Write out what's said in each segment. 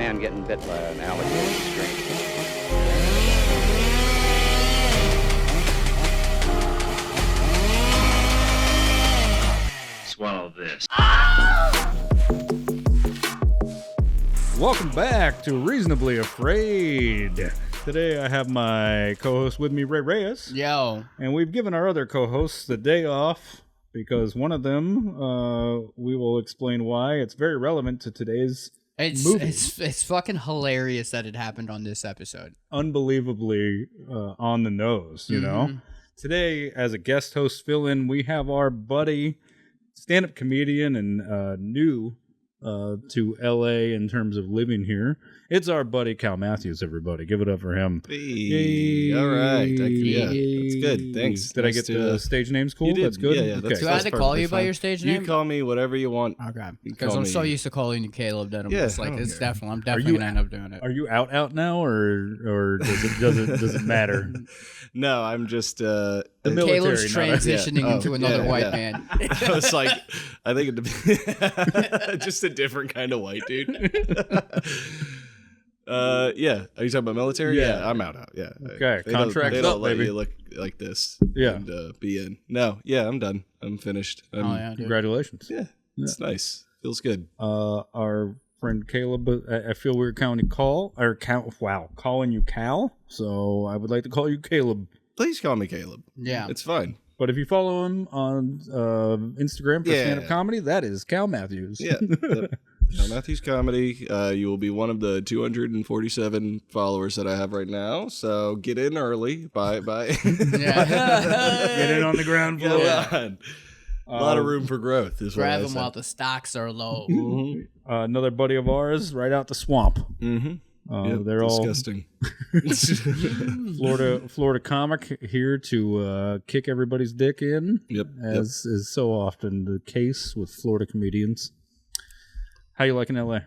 man getting bit by an alligator is strange. Swallow this. Welcome back to Reasonably Afraid. Today I have my co-host with me, Rey Reyes. Yo. And we've given our other co-hosts the day off because one of them, we will explain why. It's very relevant to today's movie. It's fucking hilarious that it happened on this episode. Unbelievably on the nose, you know? Today, as a guest host fill-in, we have our buddy, stand-up comedian and new to LA in terms of living here. It's our buddy Cal Mathews, everybody. Give it up for him. Hey. Yay. All right. Yeah, that's good. Thanks. Did I get the stage names cool? You did. That's good? Yeah, okay. that's Do I have to call you by your stage name? You call me whatever you want. Okay. Because I'm so used to calling you Caleb that I'm just like, I'm definitely going to end up doing it. Are you out now, or does it matter? No, I'm just the military. Caleb's transitioning into another white man. I was like, I think it'd just a different kind of white dude. Yeah. Are you talking about military? Yeah, I'm out. Yeah. Okay. They Contract's don't up, let baby. you look like this. Yeah. And be in. No. Yeah, I'm done. I'm finished. Dude. Congratulations. Yeah. It's nice. Feels good. Our friend Caleb, I feel we're calling you calling you Cal. So I would like to call you Caleb. Please call me Caleb. Yeah. It's fine. But if you follow him on Instagram for stand-up comedy, that is Cal Mathews. Yeah. Cal Mathews Comedy. You will be one of the 247 followers that I have right now. So get in early. Bye. Get in on the ground floor. A lot of room for growth. Is Grab what I them said. while the stocks are low. Another buddy of ours, right out the swamp. They're disgusting. Florida comic here to kick everybody's dick in. Yep. As is so often the case with Florida comedians. How you liking LA?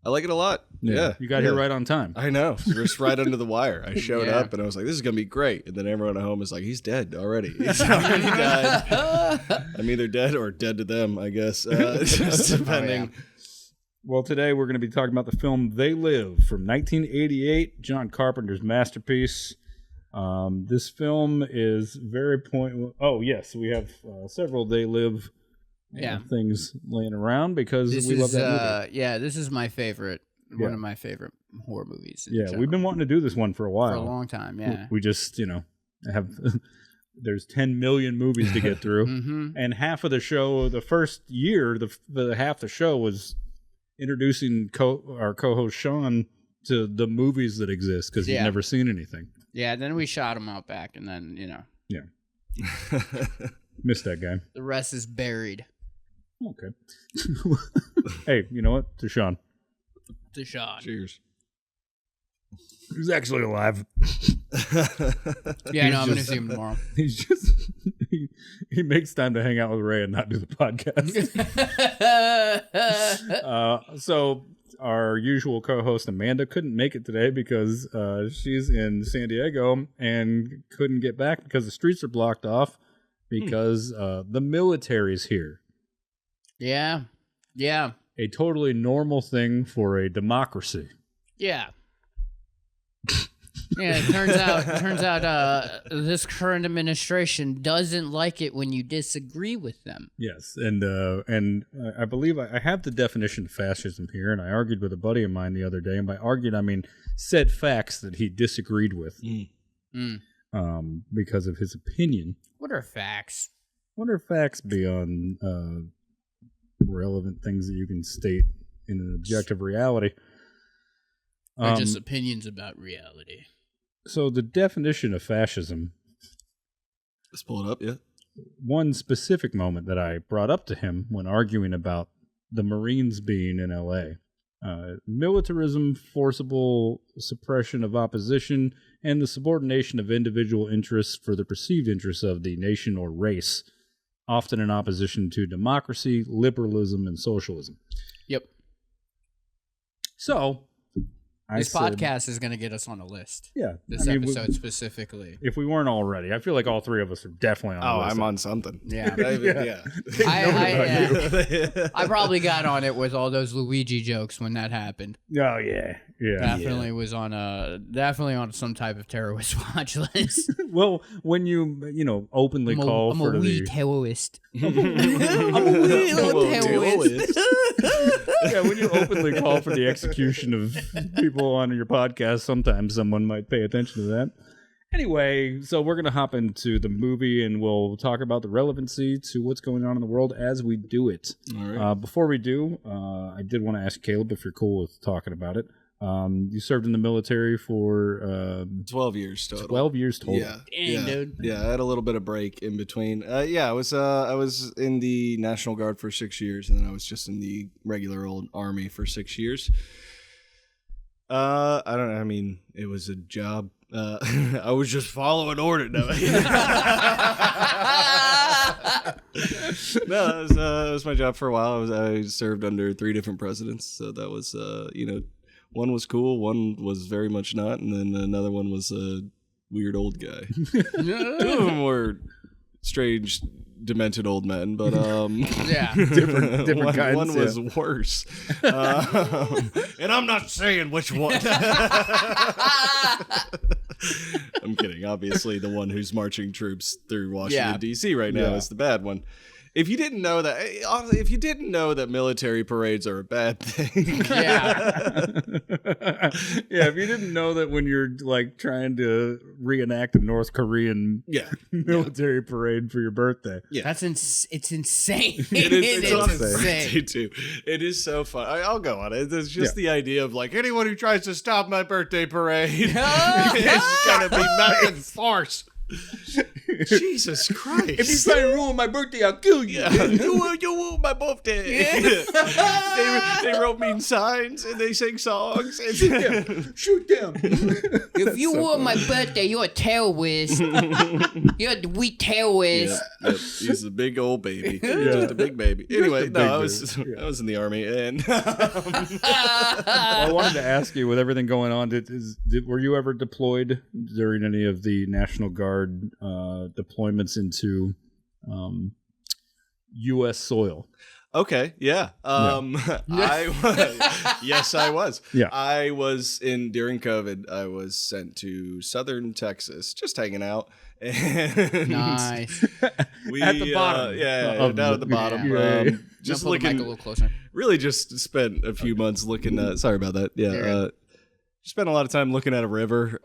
I like it a lot. Yeah. You got here right on time. I know. Just right under the wire. I showed up and I was like, this is going to be great. And then everyone at home is like, he's dead already. He's already died. I'm either dead or dead to them, I guess. Just depending. Well, today we're going to be talking about the film They Live from 1988, John Carpenter's masterpiece. This film is very Oh, yes, we have several They Live things laying around because we love that movie. Yeah, this is my favorite. One of my favorite horror movies. We've been wanting to do this one for a while. For a long time, yeah. We just, have... There's 10 million movies to get through. And half of the show, the first year, the half the show was introducing our co-host Sean to the movies that exist because he'd never seen anything. Yeah, then we shot him out back, and then, Yeah. Missed that guy. The rest is buried. Okay. Hey, you know what? To Sean. To Sean. Cheers. He's actually alive. Yeah, no, I'm going to see him tomorrow. He's just... He makes time to hang out with Ray and not do the podcast. So our usual co-host Amanda couldn't make it today because she's in San Diego and couldn't get back because the streets are blocked off because the military's here. Yeah. A totally normal thing for a democracy. Yeah. Yeah, it turns out this current administration doesn't like it when you disagree with them. Yes, and I believe I have the definition of fascism here, and I argued with a buddy of mine the other day, and by argued I mean said facts that he disagreed with because of his opinion. What are facts? What are facts beyond relevant things that you can state in an objective reality? Or just opinions about reality. So the definition of fascism... Let's pull it up, yeah. One specific moment that I brought up to him when arguing about the Marines being in L.A. Militarism, forcible suppression of opposition, and the subordination of individual interests for the perceived interests of the nation or race, often in opposition to democracy, liberalism, and socialism. Yep. So... This podcast is going to get us on a list. Yeah. This episode specifically. If we weren't already, I feel like all three of us are definitely on the list. I'm on something. Yeah. Yeah. I probably got on it with all those Luigi jokes when that happened. Oh, yeah. Yeah. Definitely was on some type of terrorist watch list. Well, when you openly call I'm for a wee the... terrorist. I'm a wee little terrorist. Yeah, when you openly call for the execution of people on your podcast, sometimes someone might pay attention to that. Anyway, so we're going to hop into the movie and we'll talk about the relevancy to what's going on in the world as we do it. All right. Before we do, I did want to ask Caleb if you're cool with talking about it. You served in the military for 12 years total. 12 years total. Yeah. Dang, dude. Yeah, I had a little bit of break in between. I was in the National Guard for 6 years, and then I was just in the regular old Army for 6 years. I don't know. I mean, it was a job. I was just following order. No, no, that was my job for a while. I served under 3 different presidents, so that was one was cool, one was very much not, and then another one was a weird old guy. 2 of them were strange, demented old men, but Yeah. different kinds. One was worse, and I'm not saying which one. I'm kidding. Obviously, the one who's marching troops through Washington D.C. right now is the bad one. If you didn't know that military parades are a bad thing, Yeah, if you didn't know that when you're like trying to reenact a North Korean military parade for your birthday, It's insane. it's on his insane. birthday too. It is so fun. I'll go on it. It's just the idea of like anyone who tries to stop my birthday parade is gonna be met with force. Jesus Christ! if you try to ruin my birthday, I'll kill you. Yeah. you ruined my birthday. They wrote mean signs and they sing songs. Shoot them. If you ruin my birthday, you're a terrorist. You're a weak terrorist. Yep. He's a big old baby. Just a big baby. Anyway, I was in the Army and I wanted to ask you, with everything going on, were you ever deployed during any of the National Guard deployments into U.S. soil? Okay, yeah. Yes, I was. Yeah. I was during COVID, I was sent to southern Texas, just hanging out. And Nice. we, At the bottom. down at the bottom. Yeah. Just Now pull the mic looking, a little closer. really just spent a few months looking sorry about that. Yeah. Spent a lot of time looking at a river.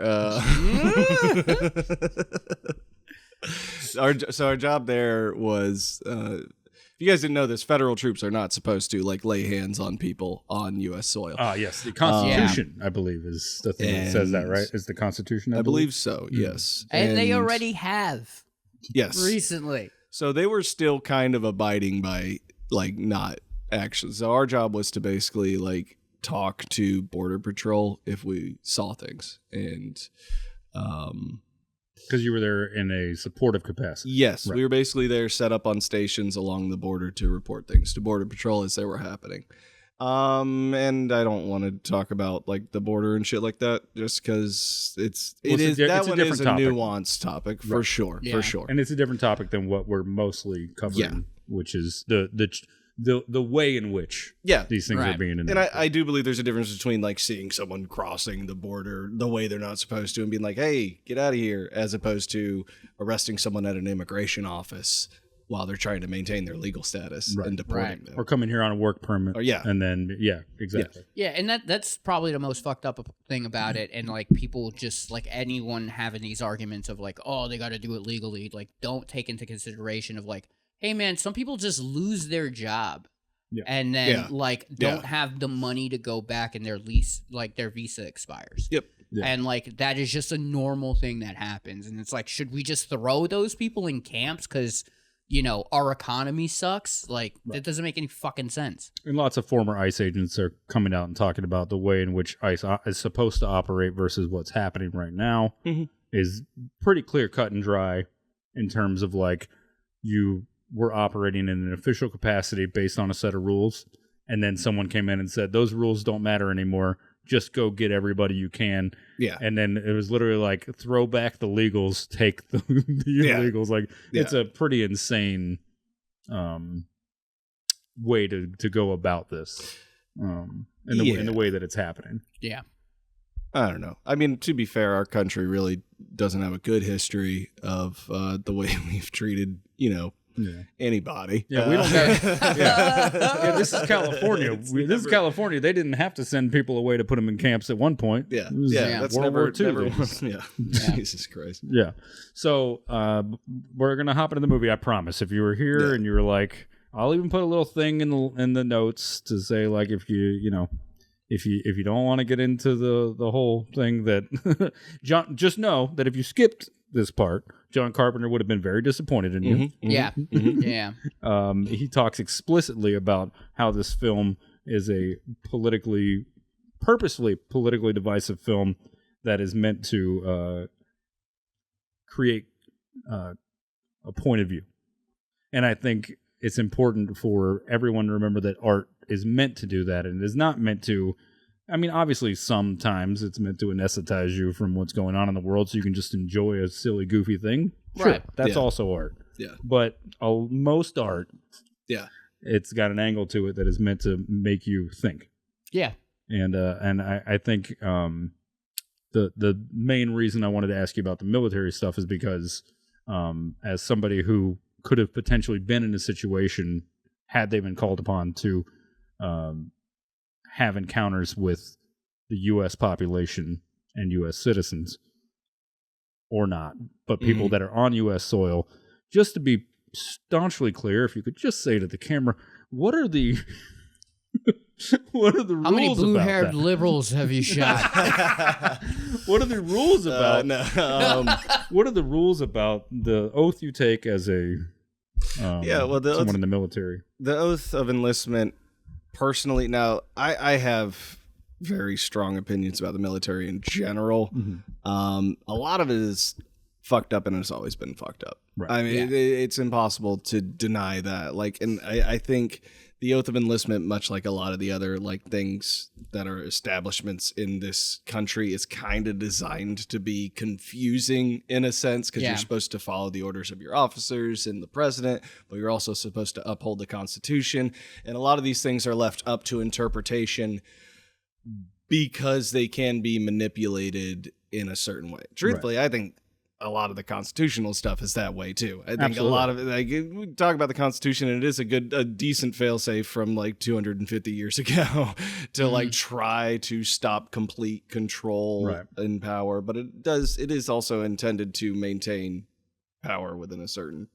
Our job there was, if you guys didn't know this, federal troops are not supposed to like lay hands on people on U.S. soil. Yes, the Constitution, I believe, is the thing that says that, right? Is the Constitution? I believe so. Yes, And they already have. yes Recently. So they were still kind of abiding by like not action. So our job was to basically like talk to Border Patrol if we saw things, and because you were there in a supportive capacity. yes, Right. we were basically there set up on stations along the border to report things to Border Patrol as they were happening. And I don't want to talk about like the border and shit like that, just because that it's a one is a different topic. nuanced topic for sure, Yeah. for sure. And it's a different topic than what we're mostly covering, which is the way in which these things are being enacted. And I do believe there's a difference between like seeing someone crossing the border the way they're not supposed to and being like, hey, get out of here, as opposed to arresting someone at an immigration office while they're trying to maintain their legal status and deporting them. Or coming here on a work permit. And then, exactly. Yeah, and that's probably the most fucked up thing about it. And like people just like anyone having these arguments of like, oh, they got to do it legally. Like, don't take into consideration of like, hey man, some people just lose their job. Yeah. And then like don't have the money to go back and their lease, like their visa expires. Yep. Yeah. And like that is just a normal thing that happens. And it's like, should we just throw those people in camps because, you know, our economy sucks? Like that doesn't make any fucking sense. And lots of former ICE agents are coming out and talking about the way in which ICE is supposed to operate versus what's happening right now is pretty clear cut and dry in terms of like you were operating in an official capacity based on a set of rules. And then someone came in and said, those rules don't matter anymore. just go get everybody you can. Yeah. And then it was literally like, throw back the legals, take the illegals. Like, it's a pretty insane way to go about this in the way that it's happening. Yeah. I don't know. I mean, to be fair, our country really doesn't have a good history of the way we've treated, anybody. Yeah, we don't have. This is California. This is California. They didn't have to send people away to put them in camps at one point. Yeah, that's World War II. Jesus Christ. Yeah. So we're gonna hop into the movie. I promise. If you were here and you were like, I'll even put a little thing in the notes to say, like, if you don't want to get into the whole thing, that John, just know that if you skipped this part, John Carpenter would have been very disappointed in you. Mm-hmm. Yeah. Yeah. He talks explicitly about how this film is a purposefully politically divisive film that is meant to create a point of view. And I think it's important for everyone to remember that art is meant to do that, and it is not meant to. I mean, obviously, sometimes it's meant to anesthetize you from what's going on in the world, so you can just enjoy a silly, goofy thing. Sure, right. That's also art. Yeah. But most art, it's got an angle to it that is meant to make you think. Yeah. And I think the main reason I wanted to ask you about the military stuff is because as somebody who could have potentially been in a situation had they been called upon to have encounters with the U.S. population and U.S. citizens, or not, but people that are on U.S. soil, just to be staunchly clear, if you could just say to the camera, what are the rules? How many blue-haired liberals have you shot? What are the rules about? What are the rules about the oath you take as a someone in the military? The oath of enlistment, personally, now I have very strong opinions about the military in general. A lot of it is fucked up, and it's always been fucked up. Right. I mean, it's impossible to deny that. Like, and I think the oath of enlistment, much like a lot of the other like things that are establishments in this country, is kind of designed to be confusing in a sense, because you're supposed to follow the orders of your officers and the president, but you're also supposed to uphold the Constitution. And a lot of these things are left up to interpretation because they can be manipulated in a certain way. Truthfully, I think a lot of the constitutional stuff is that way too. I think a lot of it, like, we talk about the Constitution, and it is a decent failsafe from like 250 years ago to like try to stop complete control and power, but it is also intended to maintain power within a certain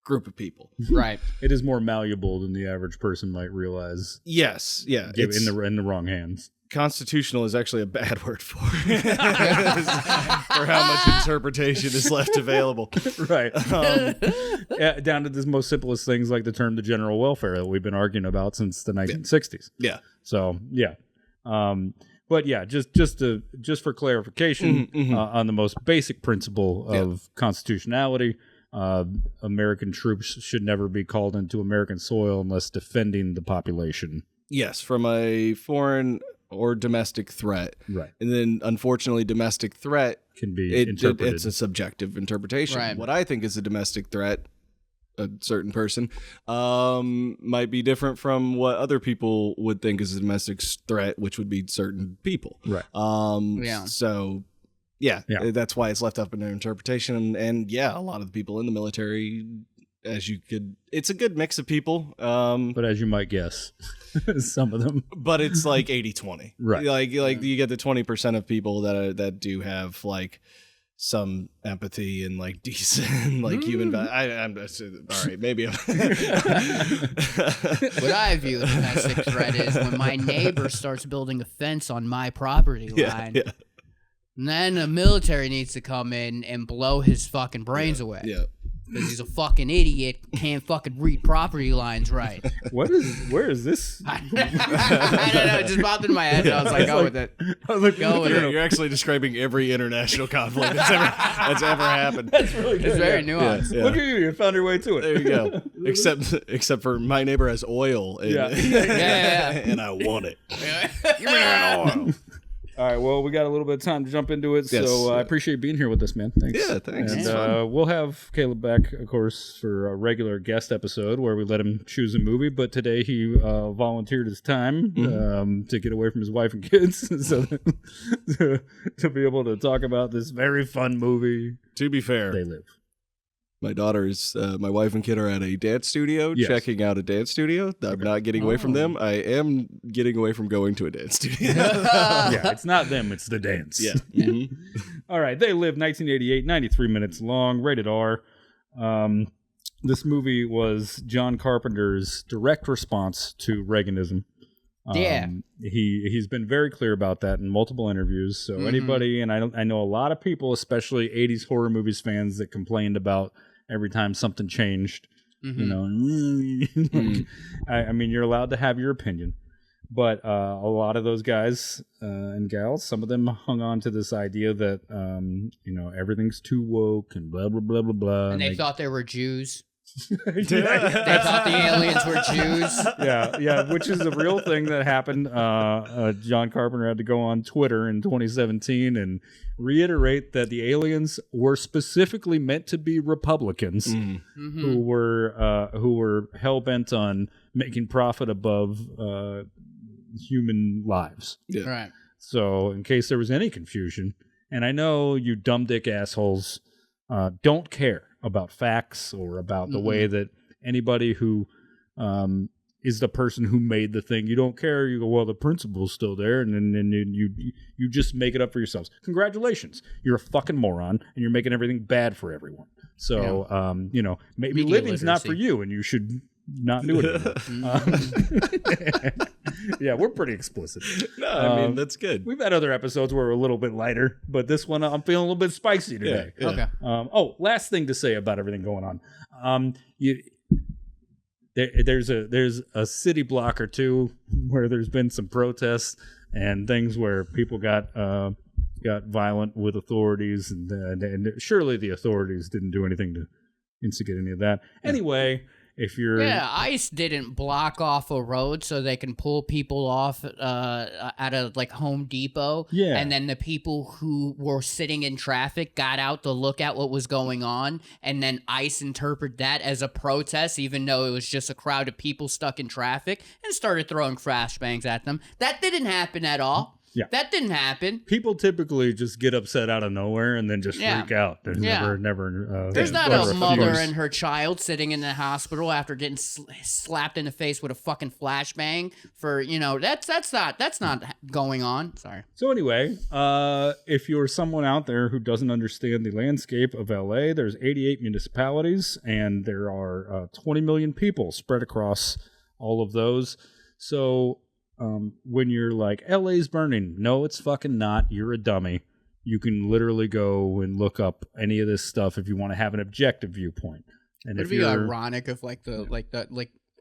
group of people. Right. It is more malleable than the average person might realize. Yes. Yeah. In the wrong hands. Constitutional is actually a bad word for how much interpretation is left available. Right. Down to the most simplest things like the term the general welfare that we've been arguing about since the 1960s. Yeah. So, yeah. But yeah, just for clarification, on the most basic principle of constitutionality, American troops should never be called into American soil unless defending the population. Yes, from a foreign or domestic threat. Right. And then, unfortunately, domestic threat can be interpreted. It's a subjective interpretation. Right. What I think is a domestic threat, a certain person, might be different from what other people would think is a domestic threat, which would be certain people. Right. So, that's why it's left up in their interpretation. And a lot of the people in the military, it's a good mix of people. But as you might guess, some of them. But it's like 80-20. Right. Like you get the 20% of people that do have like some empathy and like decent like human value. I'm all right, maybe. What I view the domestic threat is when my neighbor starts building a fence on my property line. Yeah. And then the military needs to come in and blow his fucking brains away. Yeah. Because he's a fucking idiot, can't fucking read property lines right. Where is this? I don't know, it just popped in my head, and I was like, go with it. I was like, Go with it. You're actually describing every international conflict that's ever happened. That's really good. It's very nuanced. Yeah. Look at you found your way to it. There you go. Except for my neighbor has oil. And, Yeah. and I want it. Give me that oil. All right, well, we got a little bit of time to jump into it, Yes. so I appreciate being here with us, man. Thanks. Yeah, thanks. And It's fun. we'll have Caleb back, of course, for a regular guest episode where we let him choose a movie, but today he volunteered his time to get away from his wife and kids so to be able to talk about this very fun movie, To be fair, They Live. my daughters, my wife and kid are at a dance studio, Yes. checking out a dance studio. I'm not getting away from them. I am getting away from going to a dance studio. Yeah, it's not them, it's the dance. Yeah. Mhm. All right, They Live, 1988, 93 minutes long, rated R. This movie was John Carpenter's direct response to Reaganism. Yeah. He's been very clear about that in multiple interviews. So anybody, and I know a lot of people, especially 80s horror movies fans, that complained about every time something changed. You know, I mean, you're allowed to have your opinion, but a lot of those guys and gals, some of them hung on to this idea that everything's too woke and blah blah blah blah blah. And they thought they were Jews. Yeah. They thought the aliens were Jews. Yeah, which is a real thing that happened. John Carpenter had to go on Twitter in 2017 and reiterate that the aliens were specifically meant to be Republicans who were hell bent on making profit above human lives. Yeah. Right. So, in case there was any confusion, and I know you dumb dick assholes don't care about facts or about the way that anybody who is the person who made the thing, you don't care. You go, well, the principle's still there, and then you just make it up for yourselves. Congratulations, you're a fucking moron, and you're making everything bad for everyone. So, maybe Media living's not for literacy. you, and you should not do it anymore. Yeah, we're pretty explicit. No, I mean, that's good. We've had other episodes where we're a little bit lighter, but this one I'm feeling a little bit spicy today. Yeah. Okay. Last thing to say about everything going on. There's a city block or two where there's been some protests and things where people got violent with authorities, and surely the authorities didn't do anything to instigate any of that. Anyway, if you're ICE didn't block off a road so they can pull people off at a Home Depot. Yeah. And then the people who were sitting in traffic got out to look at what was going on, and then ICE interpreted that as a protest, even though it was just a crowd of people stuck in traffic, and started throwing flashbangs at them. That didn't happen at all. Yeah. That didn't happen. people typically just get upset out of nowhere and then just freak out. There's never. There's not never a mother refuse. and her child sitting in the hospital after getting slapped in the face with a fucking flashbang for, that's not going on. Sorry. So anyway, if you're someone out there who doesn't understand the landscape of LA, there's 88 municipalities and there are 20 million people spread across all of those. So when you're like, LA's burning, no, it's fucking not. You're a dummy. You can literally go and look up any of this stuff if you want to have an objective viewpoint. And It'd if be you're ironic if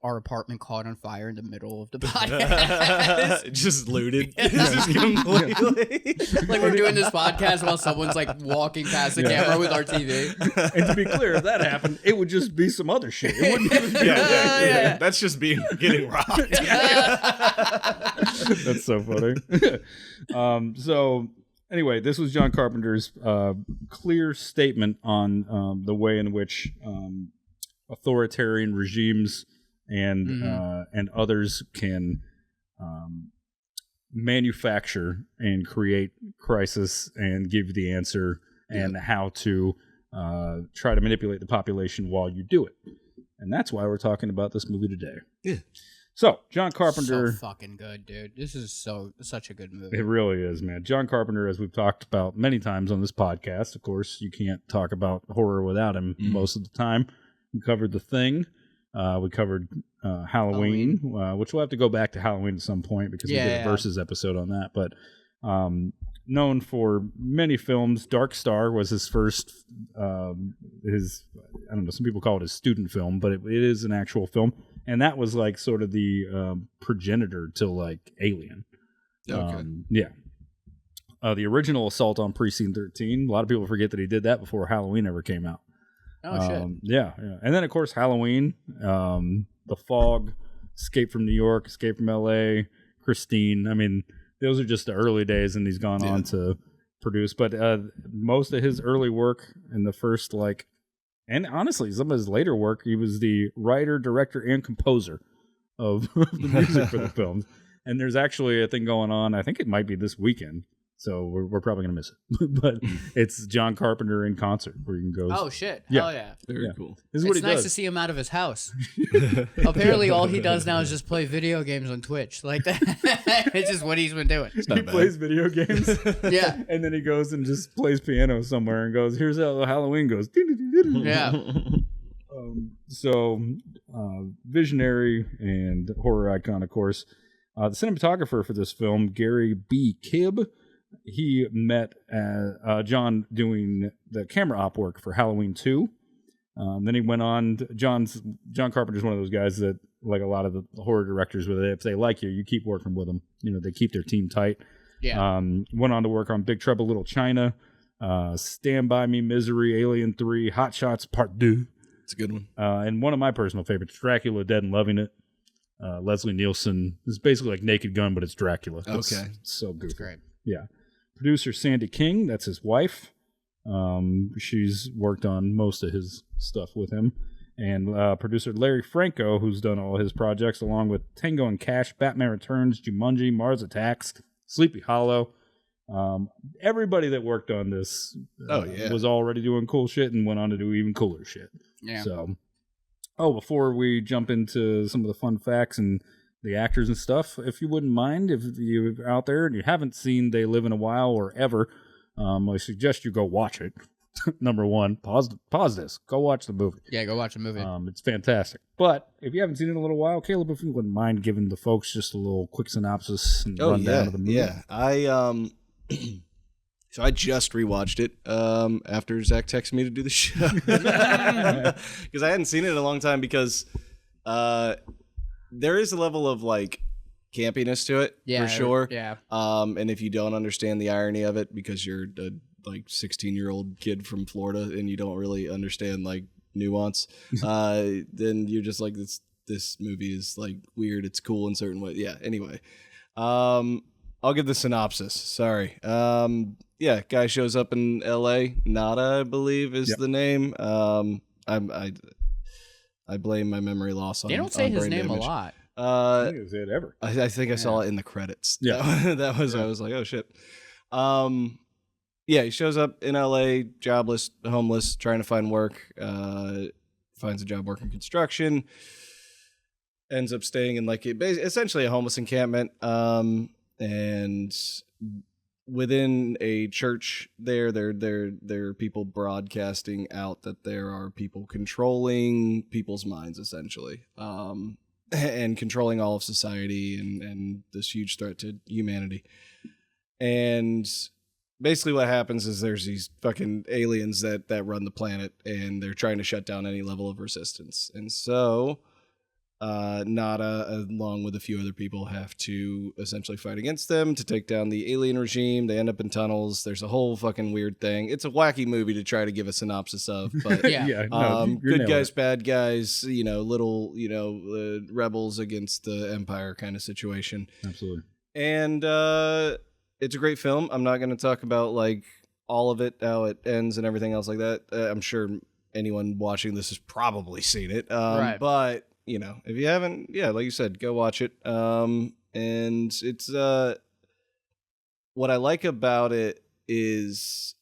our apartment caught on fire in the middle of the podcast. Just looted. Just completely. Like we're doing this podcast while someone's walking past the camera with our TV. and to be clear, if that happened, it would just be some other shit. It wouldn't even be Yeah. That's just getting robbed. That's so funny. So anyway, this was John Carpenter's clear statement on the way in which authoritarian regimes and others can manufacture and create crisis and give the answer and how to try to manipulate the population while you do it. And that's why we're talking about this movie today. Yeah. So, John Carpenter. So fucking good, dude. This is such a good movie. It really is, man. John Carpenter, as we've talked about many times on this podcast, of course, you can't talk about horror without him most of the time. We covered The Thing. We covered Halloween, which we'll have to go back to Halloween at some point because we did a Versus episode on that. But Known for many films. Dark Star was his first, I don't know, some people call it his student film, but it is an actual film. And that was like sort of the progenitor to like Alien. Okay. The original Assault on Precinct 13, a lot of people forget that he did that before Halloween ever came out. Oh, shit. Yeah. And then, of course, Halloween, The Fog, Escape from New York, Escape from L.A., Christine. I mean, those are just the early days, and he's gone on to produce. But most of his early work in the first, like, and honestly, some of his later work, he was the writer, director, and composer of the music for the films. And there's actually a thing going on, I think it might be this weekend. So we're probably going to miss it. But it's John Carpenter in concert where you can go. Oh, shit. Yeah. Hell yeah. Very cool. This is what It's he nice does. to see him out of his house. Apparently, all he does now is just play video games on Twitch. Like that. It's just what he's been doing. It's He not bad. plays video games. Yeah. And then he goes and just plays piano somewhere and goes, here's how Halloween goes. Yeah. Visionary and horror icon, of course. The cinematographer for this film, Gary B. Kibb, he met John doing the camera op work for Halloween 2. Then he went on. John Carpenter's one of those guys that, like a lot of the horror directors, where if they like you, you keep working with them. You know, they keep their team tight. Yeah. Went on to work on Big Trouble Little China, Stand By Me, Misery, Alien 3, Hot Shots Part 2. It's a good one. And one of my personal favorites, Dracula Dead and Loving It. Leslie Nielsen. It's basically like Naked Gun, but it's Dracula. It's so goofy. That's great. Yeah. Producer Sandy King, that's his wife. She's worked on most of his stuff with him. And producer Larry Franco, who's done all his projects, along with Tango and Cash, Batman Returns, Jumanji, Mars Attacks, Sleepy Hollow. Everybody that worked on this was already doing cool shit and went on to do even cooler shit. Yeah. So, before we jump into some of the fun facts and the actors and stuff, if you wouldn't mind, if you're out there and you haven't seen They Live in a While or ever, I suggest you go watch it. Number one, pause this. Go watch the movie. Yeah, go watch the movie. It's fantastic. But if you haven't seen it in a little while, Caleb, if you wouldn't mind giving the folks just a little quick synopsis and rundown of the movie. Yeah. So I just rewatched it after Zach texted me to do the show because I hadn't seen it in a long time. Because there is a level of like campiness to it, for sure. Yeah. And if you don't understand the irony of it because you're a like 16-year-old kid from Florida and you don't really understand like nuance, then you're just like this movie is like weird. It's cool in certain ways. Yeah. Anyway, I'll give the synopsis. Sorry. Guy shows up in L.A. Nada, I believe, is the name. I blame my memory loss on. They don't say his name damage. a lot. I think it was it ever. I think I saw it in the credits. Yeah. that was. I was like, oh shit. He shows up in L.A. jobless, homeless, trying to find work. Finds a job working construction. Ends up staying in like essentially a homeless encampment. And within a church there are people broadcasting out that there are people controlling people's minds, essentially, and controlling all of society and this huge threat to humanity. And basically what happens is there's these fucking aliens that run the planet, and they're trying to shut down any level of resistance. And so Nada, along with a few other people, have to essentially fight against them to take down the alien regime. They end up in tunnels. There's a whole fucking weird thing. It's a wacky movie to try to give a synopsis of, but good guys, bad guys, rebels against the empire kind of situation. Absolutely. And it's a great film. I'm not going to talk about like all of it, how it ends and everything else like that. I'm sure anyone watching this has probably seen it. Right. But if you haven't, like you said, go watch it. And it's what I like about it is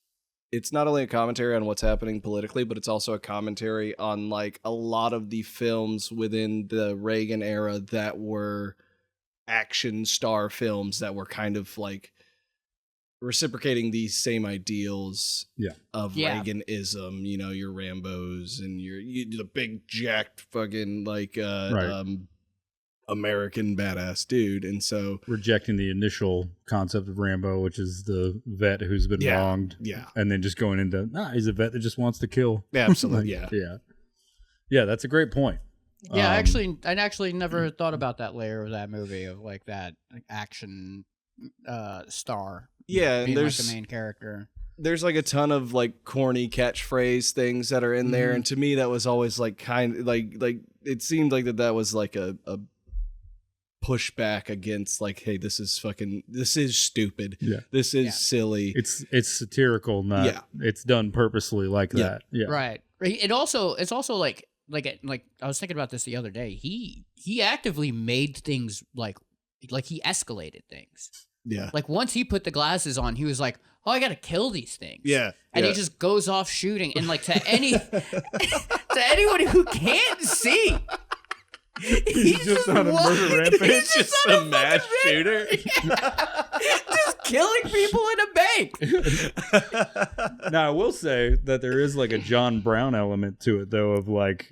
it's not only a commentary on what's happening politically, but it's also a commentary on like a lot of the films within the Reagan era that were action star films that were kind of like reciprocating these same ideals of Reaganism, your Rambos and your the big jacked fucking like American badass dude. And so rejecting the initial concept of Rambo, which is the vet who's been wronged. Yeah. And then just going into, he's a vet that just wants to kill. Yeah, absolutely. Yeah, that's a great point. Yeah, I actually never thought about that layer of that movie of like that action star. Yeah, being there's like the main character. There's like a ton of like corny catchphrase things that are in there, and to me that was always like kind of like it seemed like that was like a pushback against like, hey, this is stupid. Yeah. This is silly. It's satirical, not it's done purposely like that. Yeah. Right. It's also like I was thinking about this the other day. He actively made things like he escalated things. Yeah. Like once he put the glasses on, he was like, "Oh, I gotta kill these things." Yeah. And he just goes off shooting, and like to anyone who can't see, he's just on a murder rampage. He's just a mass shooter. Just killing people in a bank. Now, I will say that there is like a John Brown element to it, though, of like...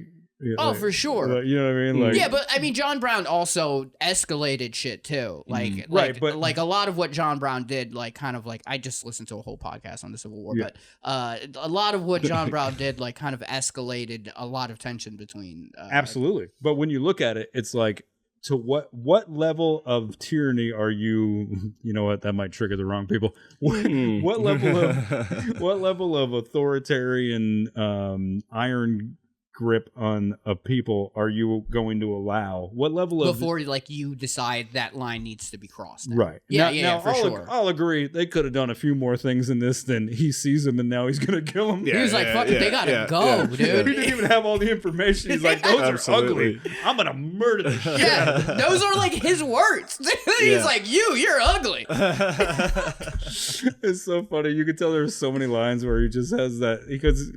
for sure. You know what I mean? Like, yeah, but I mean, John Brown also escalated shit too. Like, but like a lot of what John Brown did, like, kind of like I just listened to a whole podcast on the Civil War, but a lot of what John Brown did, like, kind of escalated a lot of tension between. Absolutely, but when you look at it, it's like, to what level of tyranny are you? You know what? That might trigger the wrong people. What level of authoritarian iron grip on a people are you going to allow? What level of before like you decide that line needs to be crossed? Right. Yeah, for sure. I'll agree. They could have done a few more things in this than he sees him and now he's gonna kill him. He was like, "Fuck it, they gotta go, dude." He didn't even have all the information. He's like, "Those are ugly. I'm gonna murder the shit." Yeah, those are like his words. He's like, "You're ugly." It's so funny. You could tell there's so many lines where he just has that because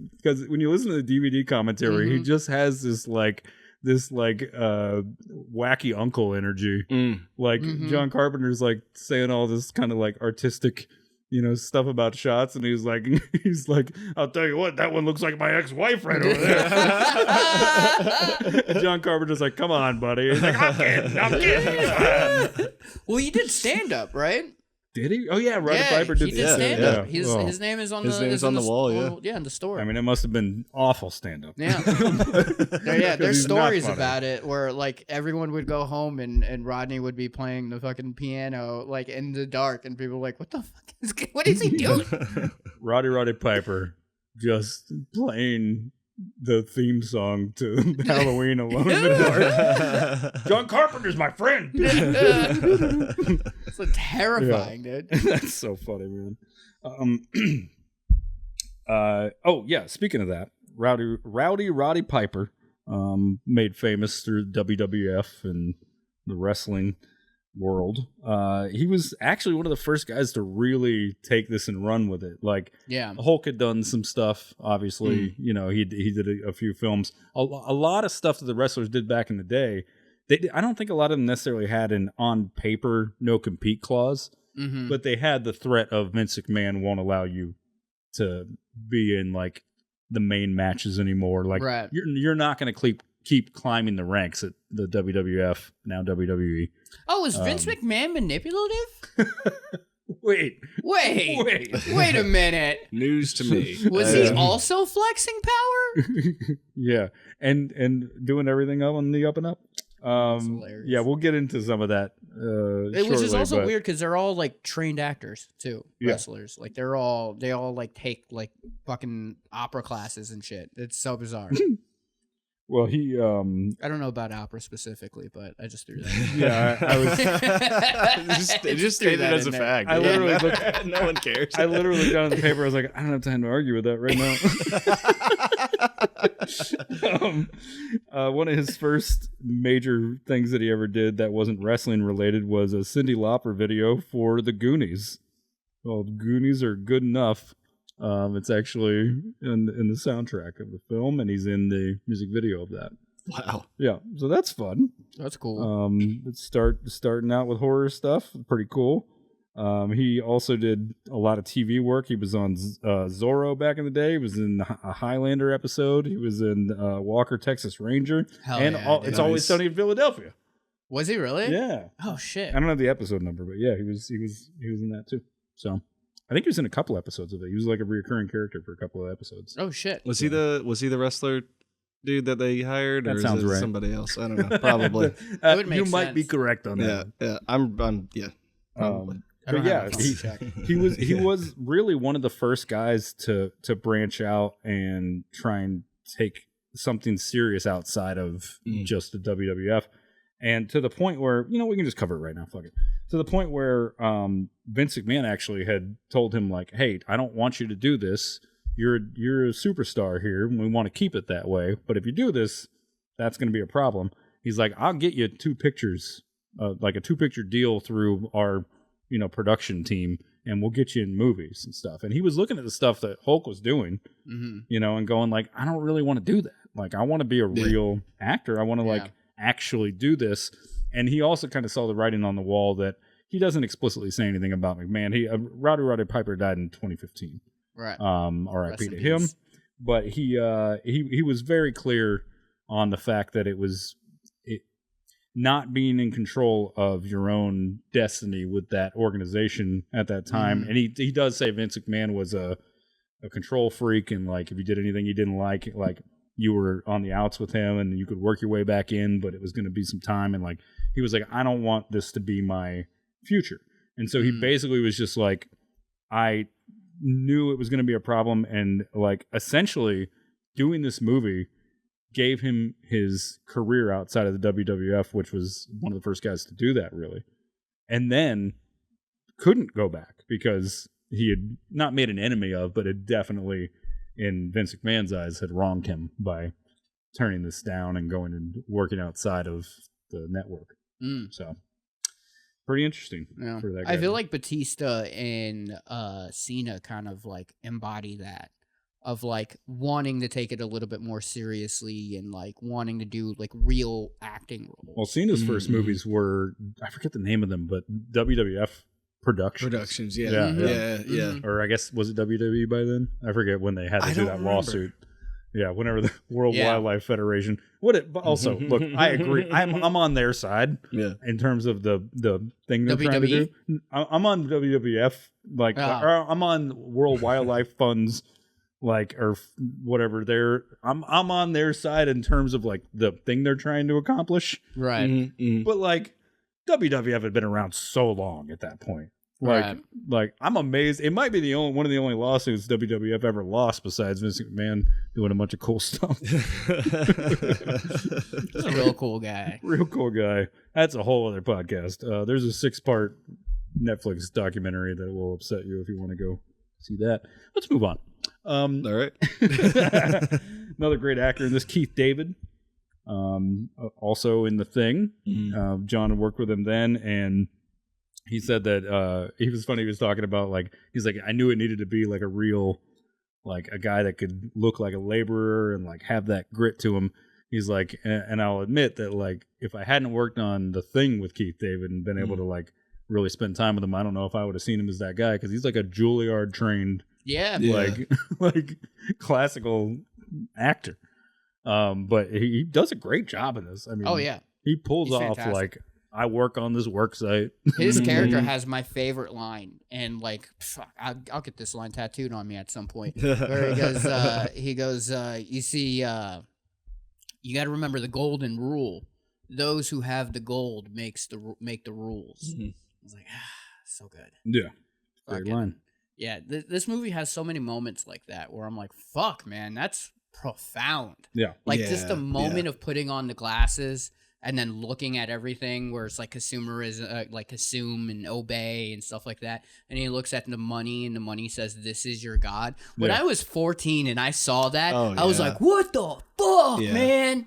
when you listen to the DVD commentary, he just has this wacky uncle energy. Like John Carpenter's like saying all this kind of like artistic, stuff about shots, and he's like, "I'll tell you what, that one looks like my ex-wife right over there." John Carpenter's like, "Come on, buddy." He's like, "I'm kidding. Well, he did stand up, right? Did he? Oh yeah, Roddy Piper did. He did stand up. His name is on the wall. Yeah, in the story. I mean, it must have been awful stand up. Yeah. There's stories about it where like everyone would go home and Rodney would be playing the fucking piano like in the dark, and people were like, what is he doing? Roddy Piper just playing the theme song to Halloween Alone in the Dark. John Carpenter's my friend. It's like terrifying, dude. That's so funny, man. Speaking of that, Roddy Piper, made famous through WWF and the wrestling world. He was actually one of the first guys to really take this and run with it. Like, Hulk had done some stuff, obviously. He did a few films. A lot of stuff that the wrestlers did back in the day. I don't think a lot of them necessarily had an on paper no compete clause, but they had the threat of Vince McMahon won't allow you to be in like the main matches anymore. Like, you're not going to keep climbing the ranks at the WWF, now WWE. Oh, is Vince McMahon manipulative? Wait a minute. News to me. Was he also flexing power? Yeah, and doing everything on the up and up. Yeah, we'll get into some of that. Which is also weird because they're all like trained actors too, wrestlers. Like they all like take like fucking opera classes and shit. It's so bizarre. Well, he I don't know about opera specifically, but I just threw that. Yeah, I was just stated as a fact. I literally looked. No one cares. I literally looked down at the paper. I was like, I don't have time to argue with that right now. One of his first major things that he ever did that wasn't wrestling related was a Cyndi Lauper video for the Goonies. Called "Goonies Are Good Enough." It's actually in the soundtrack of the film, and he's in the music video of that. Wow. Yeah, so that's fun. That's cool. It's starting out with horror stuff. Pretty cool. He also did a lot of TV work. He was on Zorro back in the day. He was in a Highlander episode. He was in Walker, Texas Ranger. Hell and yeah, It's Always Sunny in Philadelphia. Was he really? Yeah. Oh shit. I don't know the episode number, but yeah, he was in that too. So I think he was in a couple episodes of it. He was like a recurring character for a couple of episodes. Oh shit. Was he the wrestler dude that they hired, That or sounds is it right. somebody else? I don't know. Probably. It would make you might be sense. correct on that. Yeah. I'm. Yeah. Probably. I don't But have yeah, a phone check. he was really one of the first guys to branch out and try and take something serious outside of just the WWF, and to the point where we can just cover it right now. Fuck it. To the point where Vince McMahon actually had told him like, "Hey, I don't want you to do this. You're a superstar here, and we want to keep it that way. But if you do this, that's going to be a problem." He's like, "I'll get you 2 pictures, like a 2-picture deal through our production team, and we'll get you in movies and stuff." And he was looking at the stuff that Hulk was doing, and going like, "I don't really want to do that. Like, I want to be a real actor. I want to like actually do this." And he also kind of saw the writing on the wall that he doesn't explicitly say anything about McMahon. Roddy Piper died in 2015. Right. R.I.P. to him. But he was very clear on the fact that it not being in control of your own destiny with that organization at that time. And he does say Vince McMahon was a control freak, and like if you did anything he didn't like you were on the outs with him and you could work your way back in, but it was going to be some time. And like he was like, "I don't want this to be my future." And so he basically was just like, I knew it was going to be a problem, and like essentially doing this movie gave him his career outside of the WWF, which was one of the first guys to do that, really. And then couldn't go back because he had not made an enemy of, but had definitely, in Vince McMahon's eyes, had wronged him by turning this down and going and working outside of the network. So pretty interesting for that guy. I feel like Batista and Cena kind of like embody that, of like wanting to take it a little bit more seriously and like wanting to do like real acting roles. Well, Cena's first movies were, I forget the name of them, but WWF Productions. Yeah. Or I guess, was it WWE by then? I forget when they had to do that lawsuit. Yeah, whenever the World Wildlife Federation. But also, look, I agree. I'm on their side in terms of the thing they're trying to do. I'm on WWF, like, or I'm on World Wildlife Fund's, like, or whatever. I'm on their side in terms of like the thing they're trying to accomplish. Right. But like WWF had been around so long at that point. Like I'm amazed. It might be one of the only lawsuits WWF ever lost besides Vince McMahon doing a bunch of cool stuff. He's a real cool guy. Real cool guy. That's a whole other podcast. There's a 6-part Netflix documentary that will upset you if you want to go see that. Let's move on. All right. Another great actor in this, Keith David. Also in The Thing. John had worked with him then, and he said that he was funny. He was talking about like, he's like, I knew it needed to be like a real, like a guy that could look like a laborer and like have that grit to him. He's like, and I'll admit that like if I hadn't worked on The Thing with Keith David and been able to like really spend time with him, I don't know if I would have seen him as that guy, because he's like a Juilliard trained, like classical actor. But he does a great job in this. I mean, he pulls He's off fantastic. like, I work on this work site. His character has my favorite line, and like, I'll get this line tattooed on me at some point. Where he goes, you see, you got to remember the golden rule: those who have the gold make the rules. I was like, so good. Yeah, great line. Yeah, this movie has so many moments like that where I'm like, fuck, man, that's profound. Yeah, like just the moment of putting on the glasses and then looking at everything where it's like consumerism, like consume and obey and stuff like that. And he looks at the money, and the money says, "This is your God." When I was 14 and I saw that, I was like, what the fuck, man?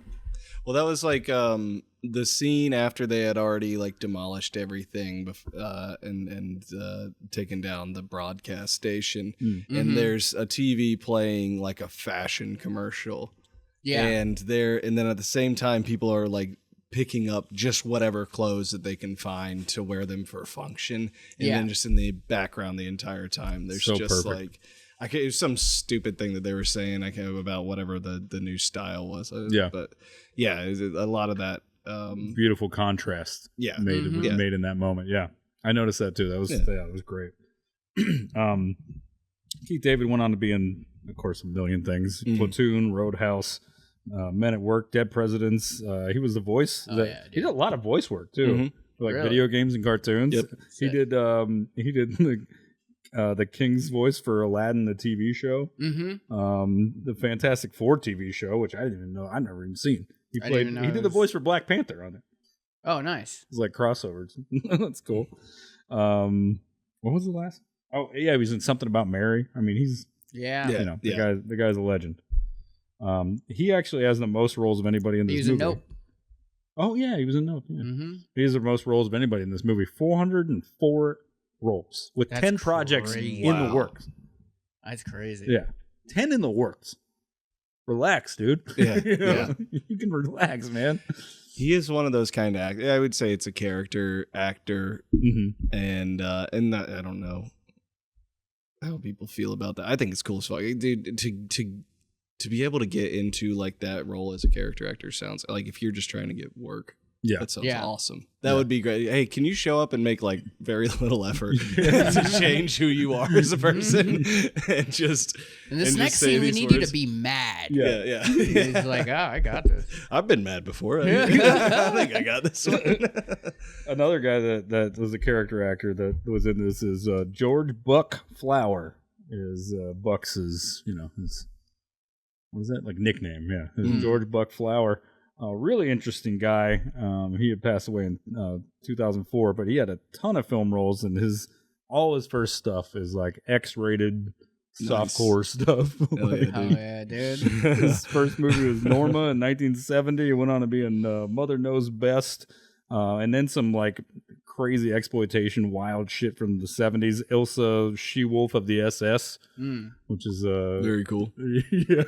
Well, that was like the scene after they had already like demolished everything and taken down the broadcast station. And there's a TV playing like a fashion commercial. Yeah. And then at the same time, people are like picking up just whatever clothes that they can find to wear them for a function. And then just in the background the entire time, there's so just perfect. Like, it was some stupid thing that they were saying about whatever the new style was. But yeah, a lot of that beautiful contrast. Yeah. Made Mhm. made in that moment. Yeah, I noticed that too. That was great. Keith David went on to be in, of course, a million things: Platoon, Roadhouse, Men at Work, Dead Presidents. He was the voice. Oh, yeah, he did a lot of voice work too, for like Really? video games and cartoons. Yep. He did the King's voice for Aladdin, the TV show. The Fantastic Four TV show, which I didn't even know. I've never even seen. He I didn't even know He it did the was- voice for Black Panther on it. Oh, nice. It's like crossovers. That's cool. What was the last? Oh yeah, he was in Something About Mary. I mean, he's Yeah. Yeah. you know the guy's a legend. He actually has the most roles of anybody in this He was movie. in Nope. Oh yeah, he was in Nope. Yeah. Mm-hmm. He has the most roles of anybody in this movie. 404 roles with That's 10 projects crazy. in the Wow. works. That's crazy. Yeah, 10 in the works. Relax, dude. Yeah, You know? yeah. You can relax, man. He is one of those kind of actors. I would say it's a character actor, and that, I don't know how people feel about that. I think it's cool as fuck, dude. To be able to get into like that role as a character actor sounds like, if you're just trying to get work. Yeah. That sounds Yeah. awesome. That would be great. Hey, can you show up and make like very little effort to change who you are as a person and just In this and next just say scene, we these need you to words? be mad. Yeah. He's like, oh, I got this. I've been mad before. I think I got this one. Another guy that was a character actor that was in this is George Buck Flower. Is Bucks's, his, what is that, like, nickname? Yeah, his George Buck Flower. Really interesting guy. He had passed away in 2004, but he had a ton of film roles, and all his first stuff is like X-rated softcore stuff. Hell yeah, Oh, dude. yeah, dude. His first movie was Norma in 1970. He went on to be in Mother Knows Best, and then some like crazy exploitation, wild shit from the 70s. Ilsa, She-Wolf of the SS, which is Very cool. yeah.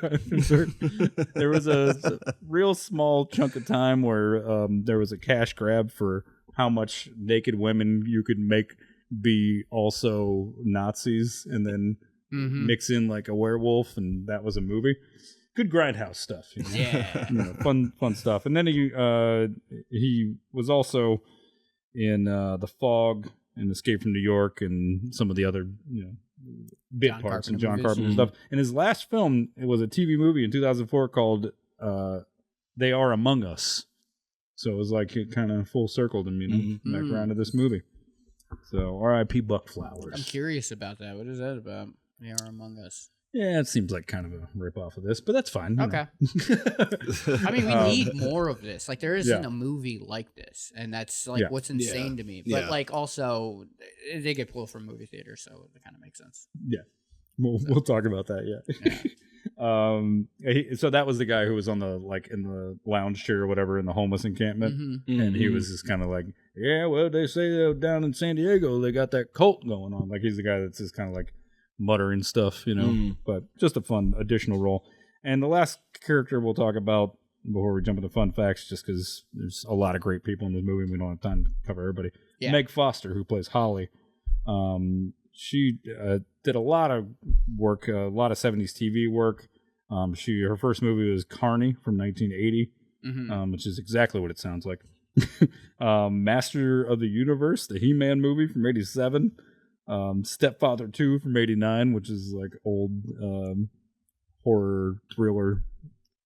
There was a real small chunk of time where there was a cash grab for how much naked women you could make be also Nazis, and then mix in like a werewolf, and that was a movie. Good grindhouse stuff. Yeah. Fun stuff. And then he was also in The Fog and Escape from New York and some of the other bit John parts and Carpenter John movies. Carpenter stuff. And his last film, it was a TV movie in 2004 called They Are Among Us. So it was like it kind of full circled him, back around to this movie. So R.I.P. Buck Flowers. I'm curious about that. What is that about? They Are Among Us. Yeah, it seems like kind of a rip-off of this, but that's fine. Okay. I mean, we need more of this. Like, there isn't a movie like this, and that's like what's insane to me. But Yeah. like, also, they get pulled from movie theaters, so it kind of makes sense. Yeah, we'll talk about that. So that was the guy who was on the in the lounge chair or whatever in the homeless encampment, and he was just kind of like, yeah, well, they say down in San Diego they got that cult going on. Like, he's the guy that's just kind of like muttering stuff, but just a fun additional role. And the last character we'll talk about before we jump into fun facts, just because there's a lot of great people in this movie and we don't have time to cover everybody. Yeah. Meg Foster, who plays Holly. She did a lot of work, a lot of 70s TV work. Her first movie was Carney from 1980, which is exactly what it sounds like. Master of the Universe, the He-Man movie from 87. Stepfather 2 from 89, which is like old horror thriller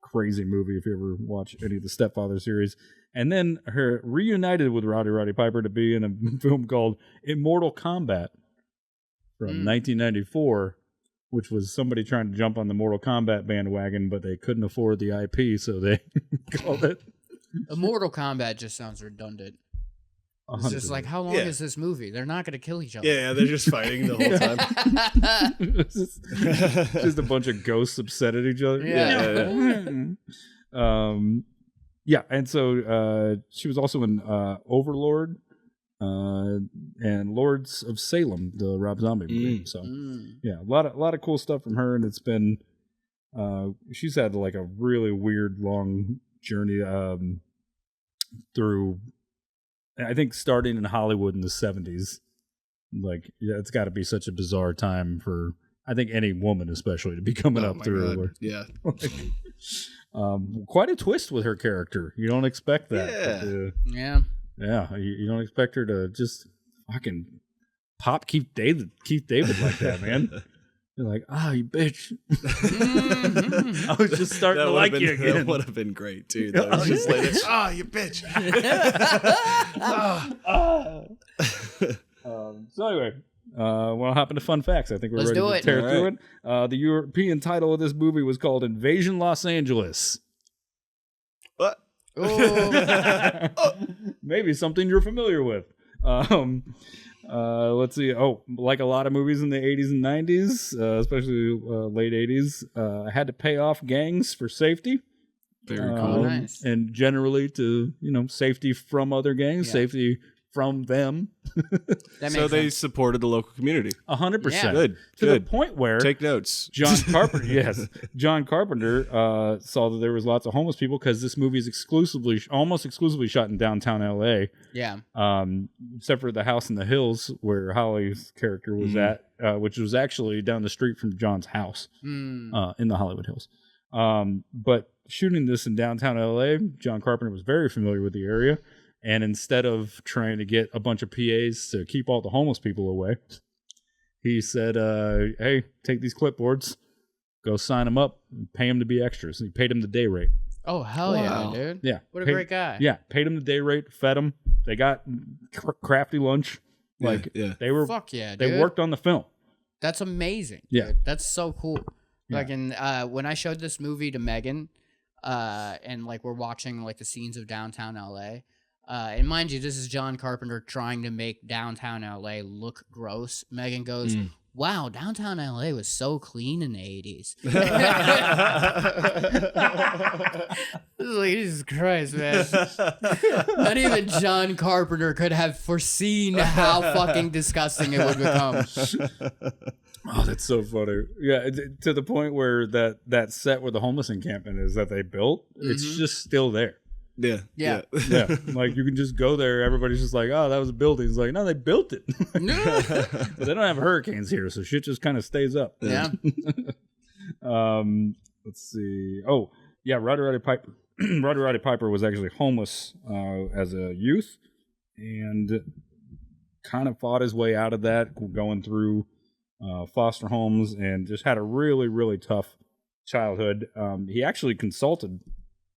crazy movie if you ever watch any of the Stepfather series. And then her reunited with Roddy Piper to be in a film called Immortal Kombat from 1994, which was somebody trying to jump on the Mortal Kombat bandwagon, but they couldn't afford the IP, so they called it Mortal Kombat just sounds redundant. It's just like, how long is this movie? They're not going to kill each other. Yeah, they're just fighting the whole time. It's just a bunch of ghosts upset at each other. Yeah. And so she was also in Overlord and Lords of Salem, the Rob Zombie movie. So yeah, a lot of cool stuff from her, and it's been she's had like a really weird long journey through. I think starting in Hollywood in the 70s, like, yeah, it's got to be such a bizarre time for, I think, any woman especially to be coming up through. God. Yeah. Quite a twist with her character. You don't expect that. Yeah. Yeah, you don't expect her to just fucking pop Keith David like that, man. You're like, you bitch. I was just starting to like you again. That would have been great, too. That was just like, you bitch. So anyway, we'll hop into fun facts. I think we're Let's ready do to it. tear All through right. it. The European title of this movie was called Invasion Los Angeles. What? Maybe something you're familiar with. Let's see. Like a lot of movies in the 80s and 90s, especially late 80s, had to pay off gangs for safety. Very cool. Nice. And generally to, safety from other gangs, safety from them. That So makes they sense. supported the local community. 100%. Yeah. Good. To Good. the point where Take notes. John Carpenter, John Carpenter saw that there was lots of homeless people because this movie is almost exclusively shot in downtown LA. Yeah. Except for the house in the hills where Holly's character was at, which was actually down the street from John's house in the Hollywood Hills. But shooting this in downtown LA, John Carpenter was very familiar with the area. And instead of trying to get a bunch of PAs to keep all the homeless people away, he said, hey, take these clipboards, go sign them up, and pay them to be extras. And he paid them the day rate. Oh, hell Wow. yeah, dude. Yeah. What a great guy. Yeah, paid them the day rate, fed them. They got crafty lunch. Like, yeah. they were, Fuck yeah, dude. they worked on the film. That's amazing. Yeah. Dude. That's so cool. Yeah. Like, when I showed this movie to Megan, and like we're watching like the scenes of downtown LA, and mind you, this is John Carpenter trying to make downtown LA look gross. Megan goes, wow, downtown LA was so clean in the 80s. I was like, Jesus Christ, man. Not even John Carpenter could have foreseen how fucking disgusting it would become. Oh, that's so funny. Yeah, to the point where that set where the homeless encampment is that they built, it's just still there. Yeah. Yeah. Yeah, like you can just go there. Everybody's just like, oh, that was a building. It's like, no, they built it. But they don't have hurricanes here, so shit just kind of stays up. Yeah. Let's see. Oh, yeah, Roddy Piper. Roddy Piper was actually homeless as a youth, and kind of fought his way out of that, going through foster homes, and just had a really, really tough childhood. He actually consulted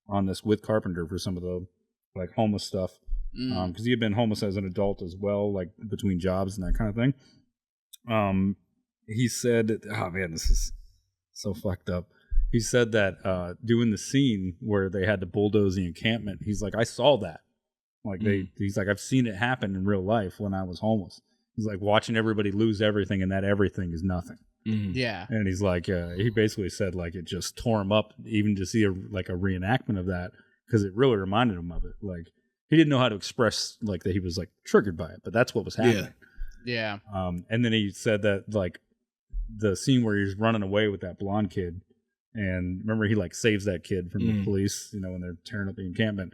on this with Carpenter for some of the like homeless stuff, because he had been homeless as an adult as well, like between jobs and that kind of thing. He said, oh man, this is so fucked up. He said that doing the scene where they had to bulldoze the encampment, he's like, I saw that. Like he's like, I've seen it happen in real life when I was homeless. He's like watching everybody lose everything, and that everything is nothing. Yeah. And he's like, he basically said like it just tore him up even to see a reenactment of that, because it really reminded him of it. Like he didn't know how to express like that he was like triggered by it, but that's what was happening. Yeah. And then he said that like the scene where he's running away with that blonde kid, and remember he like saves that kid from the police, when they're tearing up the encampment.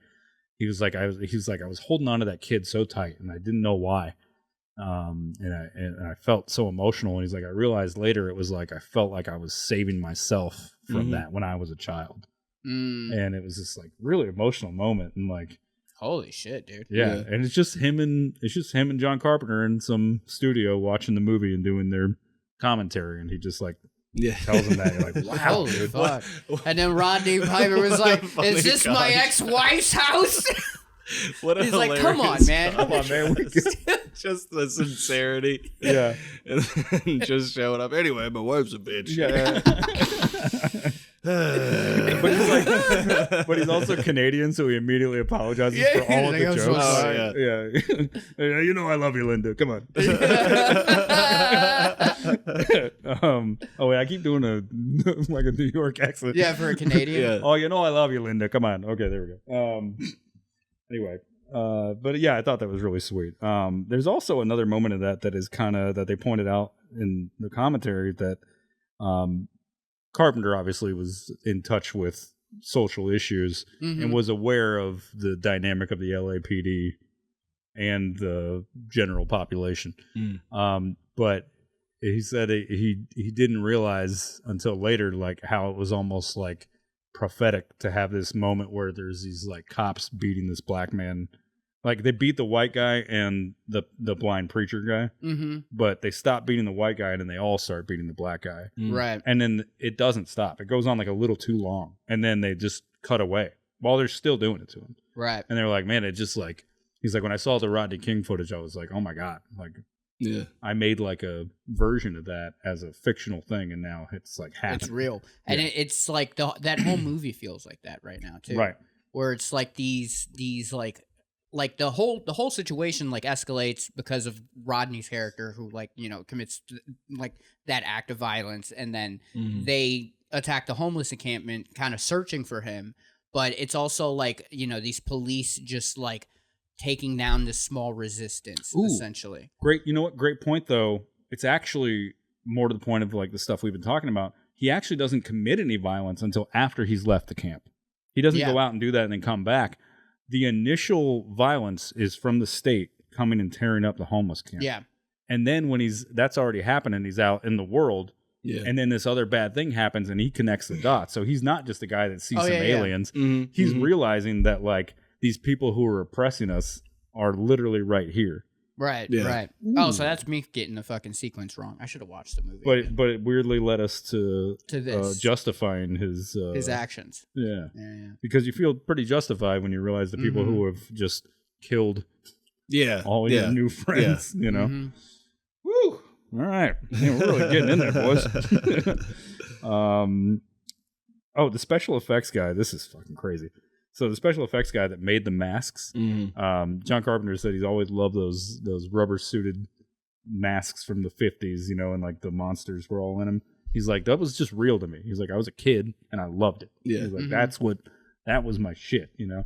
He was like, I was holding on to that kid so tight, and I didn't know why. And I felt so emotional. And he's like, I realized later it was like I felt like I was saving myself from that when I was a child. And it was this like really emotional moment. And like, holy shit, dude. yeah. And it's just him and John Carpenter in some studio watching the movie and doing their commentary. And he just like tells him that. You're like, wow, Holy dude. fuck. And then Rodney Piper was like, is this my ex-wife's house? What a He's like, come on, hilarious man. Come on, man. Just the sincerity. Yeah. And then just showing up. Anyway, my wife's a bitch. Yeah. But he's also Canadian, so he immediately apologizes for all of he's the like, jokes. I'm so sorry. Yeah. You know I love you, Linda. Come on. Oh wait, I keep doing a like a New York accent. Yeah, for a Canadian. Yeah. Oh, you know I love you, Linda. Come on. Okay, there we go. Anyway, but yeah, I thought that was really sweet. There's also another moment of that is kind of that they pointed out in the commentary that Carpenter obviously was in touch with social issues and was aware of the dynamic of the LAPD and the general population. But he said he didn't realize until later like how it was almost like prophetic to have this moment where there's these like cops beating this black man. Like they beat the white guy and the blind preacher guy, but they stop beating the white guy and then they all start beating the black guy. Right. And then it doesn't stop. It goes on like a little too long. And then they just cut away while they're still doing it to him. Right. And they're like, man, it just like, he's like, when I saw the Rodney King footage, I was like, oh my God. Like, yeah, I made like a version of that as a fictional thing. And now it's like happening. It's real. And it's like that whole movie feels like that right now too. Right. Where it's like these like the whole situation like escalates because of Rodney's character who like, you know, commits like that act of violence, and then they attack the homeless encampment kind of searching for him. But it's also like, you know, these police just like taking down this small resistance essentially. Great. You know what? Great point though. It's actually more to the point of like the stuff we've been talking about. He actually doesn't commit any violence until after he's left the camp. He doesn't go out and do that and then come back. The initial violence is from the state coming and tearing up the homeless camp. Yeah. And then when that's already happened and he's out in the world, and then this other bad thing happens and he connects the dots. So he's not just a guy that sees some aliens. He's realizing that like these people who are oppressing us are literally right here. Right, right. Oh, so that's me getting the fucking sequence wrong. I should have watched the movie. But it weirdly led us to this. Justifying his actions. Yeah. Because you feel pretty justified when you realize the people who have just killed all your new friends, you know. Woo! All right. Man, we're really getting in there, boys. The special effects guy, this is fucking crazy. So the special effects guy that made the masks, John Carpenter said he's always loved those rubber suited masks from the 50s, you know, and like the monsters were all in them. He's like, that was just real to me. He's like, I was a kid and I loved it. Yeah. He's like, that was my shit, you know?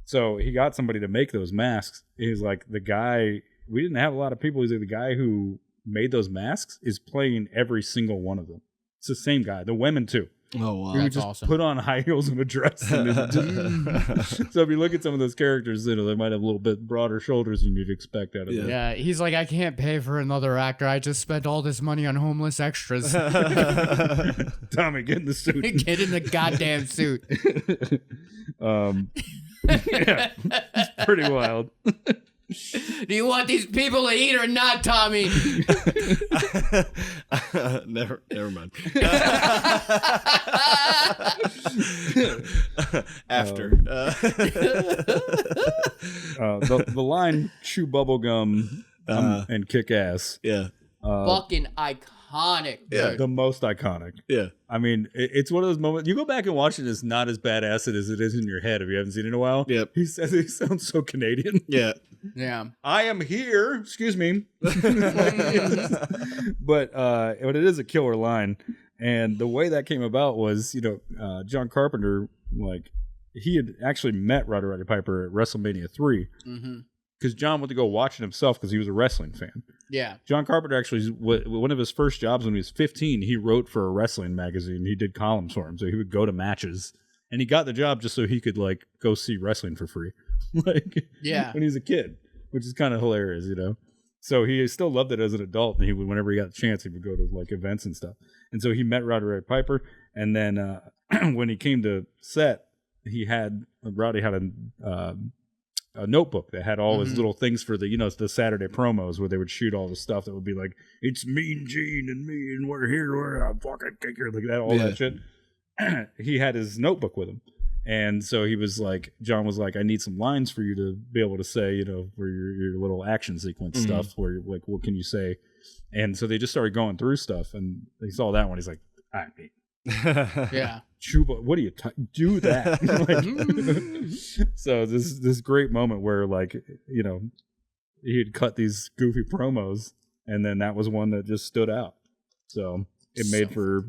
So he got somebody to make those masks. He's like, the guy, we didn't have a lot of people. He's like, the guy who made those masks is playing every single one of them. It's the same guy. The women too. Oh wow, you would just awesome. Put on high heels and a dress. So if you look at some of those characters, you know they might have a little bit broader shoulders than you'd expect out of them. Yeah, he's like, I can't pay for another actor. I just spent all this money on homeless extras. Tommy, get in the suit. Get in the goddamn suit. Yeah, it's pretty wild. Do you want these people to eat or not, Tommy? Never mind. After. The line chew bubblegum and kick ass. Yeah. Fucking iconic, dude. Yeah, the most iconic. Yeah. I mean, it's one of those moments. You go back and watch it, it's not as badass as it is in your head if you haven't seen it in a while. Yep. He says he sounds so Canadian. Yeah. Yeah. I am here. Excuse me. But it is a killer line. And the way that came about was, you know, John Carpenter, like, he had actually met Roddy Piper at WrestleMania 3. Because John went to go watch it himself because he was a wrestling fan. Yeah. John Carpenter actually, one of his first jobs when he was 15, he wrote for a wrestling magazine. He did columns for him. So he would go to matches. And he got the job just so he could, like, go see wrestling for free. Like, yeah. When he was a kid, which is kind of hilarious, you know? So he still loved it as an adult. And he would, whenever he got a chance, he would go to, like, events and stuff. And so he met Roddy Piper. And then when he came to set, Roddy had a notebook that had all his little things for the, you know, the Saturday promos where they would shoot all the stuff that would be like, it's Mean Gene and me and we're here, we're a fucking kicker, like that, all that shit. He had his notebook with him. And so he was like, John was like, I need some lines for you to be able to say, you know, for your little action sequence stuff where you're like, what can you say? And so they just started going through stuff and he saw that one. He's like, all right, yeah. Chuba, what do you do that? Like, so this great moment where, like, you know, he'd cut these goofy promos and then that was one that just stood out. So it made for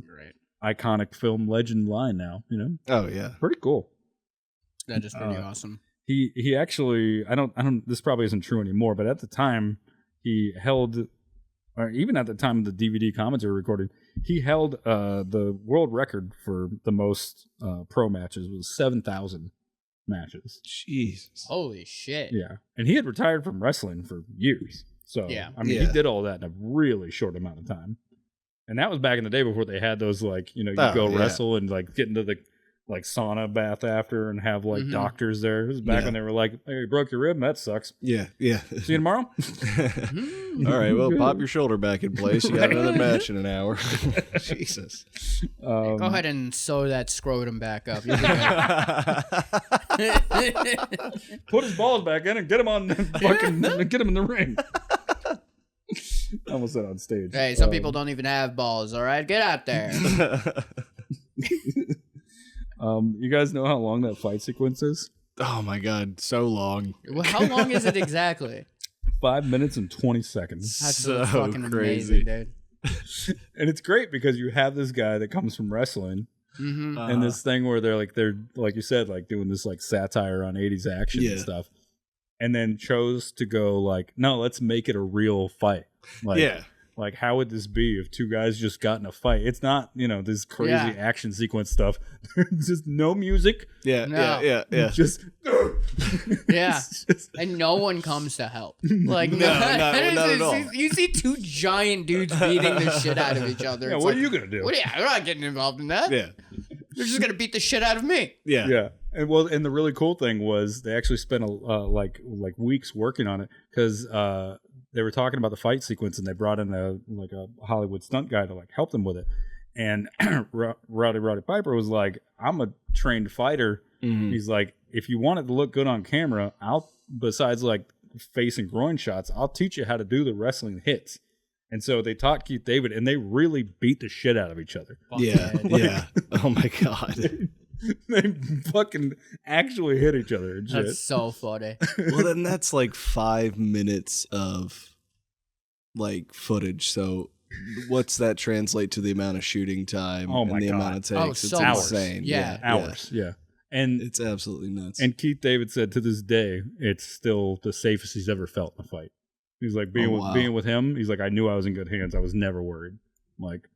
iconic film legend line now, you know? Oh yeah. Pretty cool. That is pretty awesome. He actually, I don't this probably isn't true anymore, but at the time he held, or even at the time of the DVD commentary recording, he held the world record for the most pro matches. It was 7,000 matches. Jesus. Holy shit. Yeah. And he had retired from wrestling for years. So, yeah. I mean, he did all that in a really short amount of time. And that was back in the day before they had those, like, you know, you go wrestle and, like, get into the like sauna bath after and have like doctors there. It was back when they were like, "Hey, you broke your rib? That sucks. Yeah. See you tomorrow." All right, well, pop your shoulder back in place. You got another match in an hour. Jesus. Go ahead and sew that scrotum back up. You'll be good. Put his balls back in and get him on fucking get him in the ring. I almost said on stage. Hey, some people don't even have balls. All right, get out there. You guys know how long that fight sequence is? Oh my God, so long. Well, how long is it exactly? 5 minutes and 20 seconds. That's So fucking crazy. amazing, dude. And it's great because you have this guy that comes from wrestling and this thing where they're like you said, like doing this like satire on 80s action and stuff. And then chose to go like, no, let's make it a real fight. Like, like how would this be if two guys just got in a fight? It's not, this crazy action sequence stuff. There's just no music. Yeah. Just And no one comes to help. Like not at all. You see two giant dudes beating the shit out of each other. Yeah, It's what like, are you gonna do? I'm not getting involved in that. Yeah. They're just gonna beat the shit out of me. Yeah. And the really cool thing was they actually spent like weeks working on it because they were talking about the fight sequence and they brought in a Hollywood stunt guy to like help them with it. And Roddy Piper was like, "I'm a trained fighter." He's like, "If you want it to look good on camera, besides like face and groin shots, I'll teach you how to do the wrestling hits." And so they taught Keith David, and they really beat the shit out of each other. Yeah. Oh my God. They fucking actually hit each other and shit. That's so funny. Well, then that's like 5 minutes of like footage. So what's that translate to the amount of shooting time and the amount it takes? So it's much. insane. Yeah. Hours. Yeah. And It's absolutely nuts. And Keith David said to this day, it's still the safest he's ever felt in a fight. He's like being with him. He's like, I knew I was in good hands. I was never worried. Like,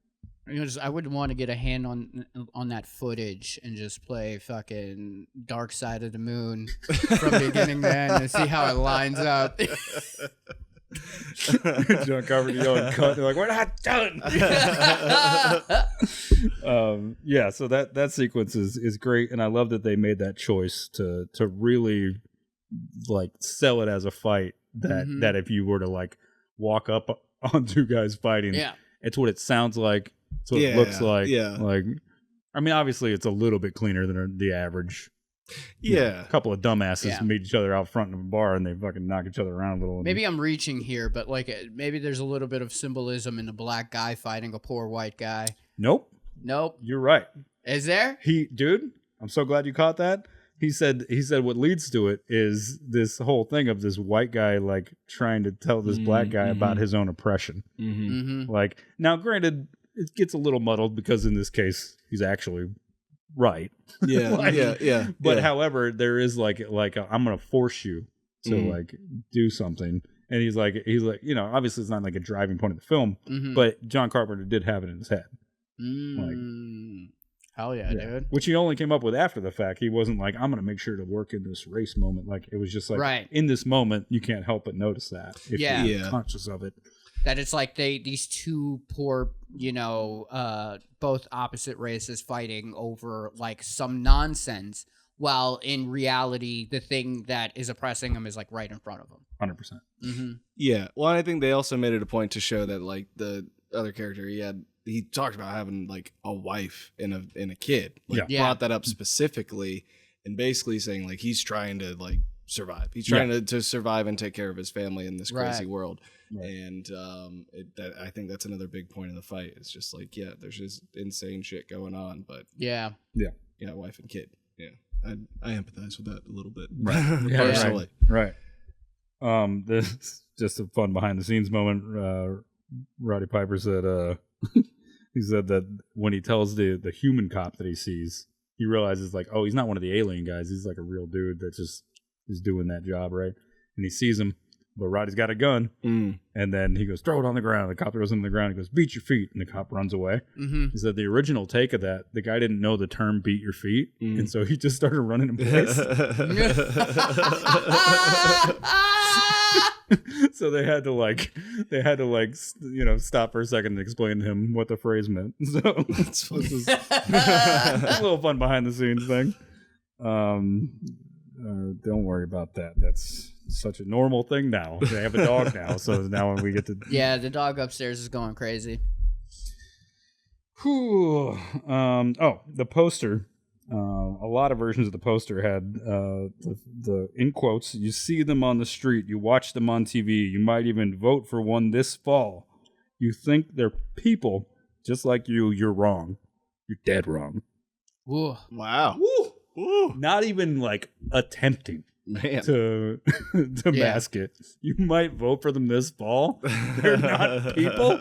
I wouldn't want to get a hand on that footage and just play fucking Dark Side of the Moon from beginning to end and see how it lines up. John Carpenter yelling cut. They're like, we're not done. So that sequence is great, and I love that they made that choice to really like sell it as a fight that if you were to like walk up on two guys fighting, it's what it sounds like. It's what it looks like. Yeah. Like, I mean, obviously it's a little bit cleaner than the average. Yeah. A couple of dumbasses meet each other out front of a bar and they fucking knock each other around a little. Maybe I'm reaching here, but like maybe there's a little bit of symbolism in a black guy fighting a poor white guy. Nope. You're right. Is there? Dude, I'm so glad you caught that. He said what leads to it is this whole thing of this white guy like trying to tell this black guy about his own oppression. Like, now granted, it gets a little muddled because in this case he's actually right. But however, there is like I'm gonna force you to like do something, and he's like obviously it's not like a driving point of the film, but John Carpenter did have it in his head. Hell yeah, dude. Which he only came up with after the fact. He wasn't like, I'm gonna make sure to work in this race moment. Like, it was just like in this moment you can't help but notice that if you're conscious of it. That it's like these two poor, both opposite races fighting over like some nonsense, while in reality the thing that is oppressing them is like right in front of them. 100%. Yeah. Well, I think they also made it a point to show that like the other character he talked about having like a wife and a kid. Like brought that up specifically and basically saying like he's trying to like survive. He's trying to survive and take care of his family in this crazy world. And I think that's another big point of the fight. It's just like, there's just insane shit going on, but wife and kid. Yeah, I empathize with that a little bit, personally. Right. This is just a fun behind the scenes moment. Roddy Piper said he said that when he tells the human cop that he sees, he realizes like, oh, he's not one of the alien guys. He's like a real dude that just is doing that job, right? And he sees him. but Roddy's got a gun. And then he goes, throw it on the ground. The cop throws it on the ground. He goes, beat your feet. And the cop runs away. He said the original take of that, the guy didn't know the term beat your feet. And so he just started running in place. So they had to stop for a second and explain to him what the phrase meant. So this is a little fun behind the scenes thing. Don't worry about that. That's such a normal thing now. They have a dog now, so now when we get to the dog upstairs is going crazy. The poster. A lot of versions of the poster had the in quotes. You see them on the street. You watch them on TV. You might even vote for one this fall. You think they're people just like you. You're wrong. You're dead wrong. Whoa. Wow. Woo. Not even like attempting to mask it. You might vote for them this fall. They're not people.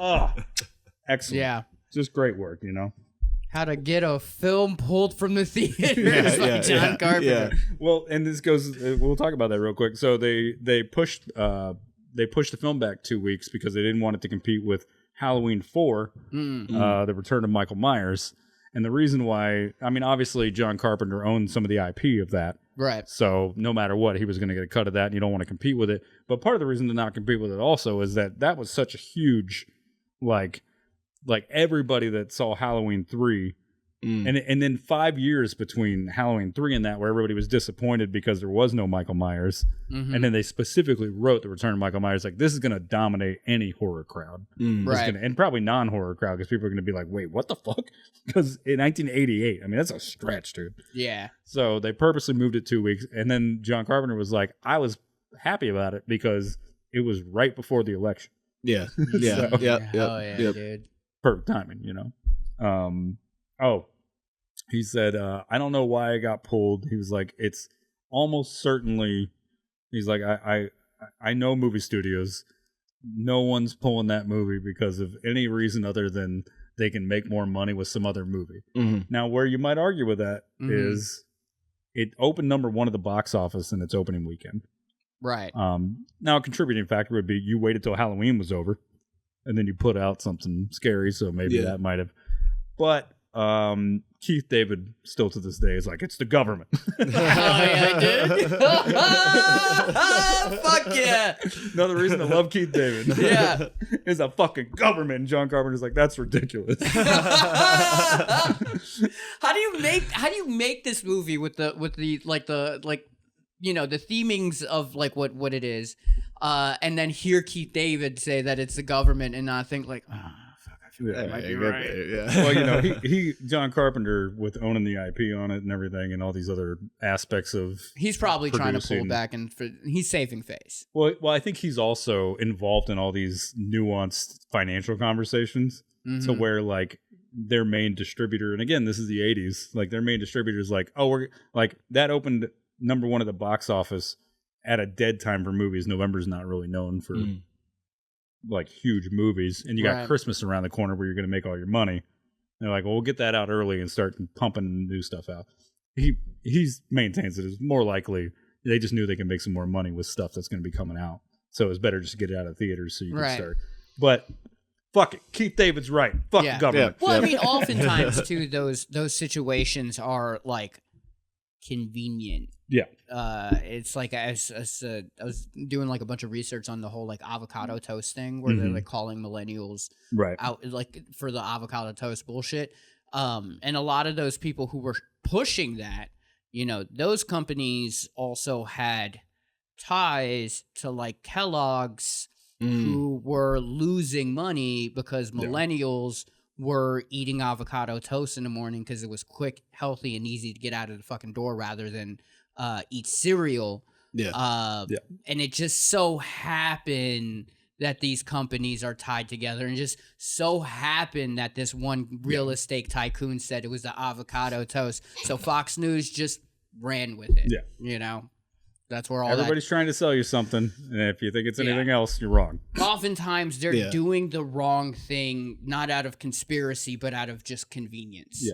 Oh, excellent. Yeah. Just great work, How to get a film pulled from the theaters John Carpenter. Yeah. Well, and this goes. We'll talk about that real quick. So they pushed the film back 2 weeks because they didn't want it to compete with Halloween 4, the Return of Michael Myers. And the reason why, obviously John Carpenter owned some of the IP of that. Right. So no matter what, he was going to get a cut of that, and you don't want to compete with it. But part of the reason to not compete with it also is that was such a huge, like everybody that saw Halloween 3, and then 5 years between Halloween 3 and that, where everybody was disappointed because there was no Michael Myers. And then they specifically wrote The Return of Michael Myers, like, this is going to dominate any horror crowd. Right. And probably non-horror crowd, because people are going to be like, wait, what the fuck? Because in 1988, that's a stretch, dude. Yeah. So they purposely moved it 2 weeks. And then John Carpenter was like, I was happy about it because it was right before the election. Yeah. Yeah. So, Yeah, dude. Perfect timing, he said, I don't know why I got pulled. He was like, it's almost certainly, he's like, I know movie studios. No one's pulling that movie because of any reason other than they can make more money with some other movie. Now, where you might argue with that is it opened number 1 at the box office in its opening weekend. Right. Now, a contributing factor would be you waited till Halloween was over and then you put out something scary, so maybe that might have. But Keith David still to this day is like, it's the government. Oh yeah, dude. Fuck yeah. Another reason to love Keith David. Yeah. Is a fucking government. And John Carpenter's like, that's ridiculous. How do you make this movie with the themings of like what it is, and then hear Keith David say that it's the government and not think like, that might be right. Well, John Carpenter, with owning the IP on it and everything and all these other aspects of, he's probably trying to pull back and he's saving face. Well, I think he's also involved in all these nuanced financial conversations to where like their main distributor, and again, this is the 80s, like their main distributor is like, oh, we're like that opened number 1 at the box office at a dead time for movies. November's not really known for like huge movies, and you got Christmas around the corner where you're going to make all your money. And they're like, well, we'll get that out early and start pumping new stuff out. He maintains it as more likely they just knew they can make some more money with stuff that's going to be coming out, so it's better just to get it out of theaters so you can start. But fuck it, Keith David's right. Fuck the government. Well, I mean, oftentimes too, those situations are like convenient. Yeah. It's like I was doing like a bunch of research on the whole like avocado toast thing where they're like calling millennials out like for the avocado toast bullshit. And a lot of those people who were pushing that, those companies also had ties to like Kellogg's who were losing money because millennials were eating avocado toast in the morning because it was quick, healthy, and easy to get out of the fucking door rather than eat cereal. And it just so happened that these companies are tied together, and just so happened that this one real estate tycoon said it was the avocado toast. So Fox News just ran with it. That's where everybody's trying to sell you something, and if you think it's anything else, you're wrong. Oftentimes they're doing the wrong thing, not out of conspiracy, but out of just convenience.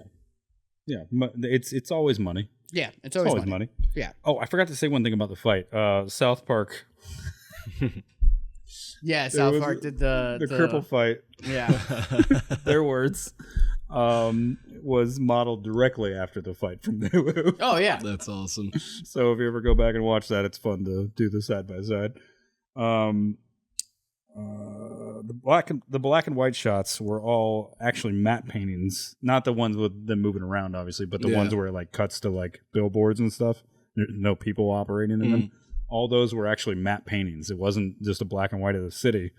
It's always money. Yeah, it's always money. Yeah. Oh, I forgot to say one thing about the fight. South Park Yeah, There South was Park did the cripple fight. Yeah. Their words was modeled directly after the fight from Nehru. Oh yeah. That's awesome. So if you ever go back and watch that, it's fun to do the side by side. The black and white shots were all actually matte paintings, not the ones with them moving around, obviously, but the ones where it like cuts to like billboards and stuff. There's no people operating in them. All those were actually matte paintings. It wasn't just a black and white of the city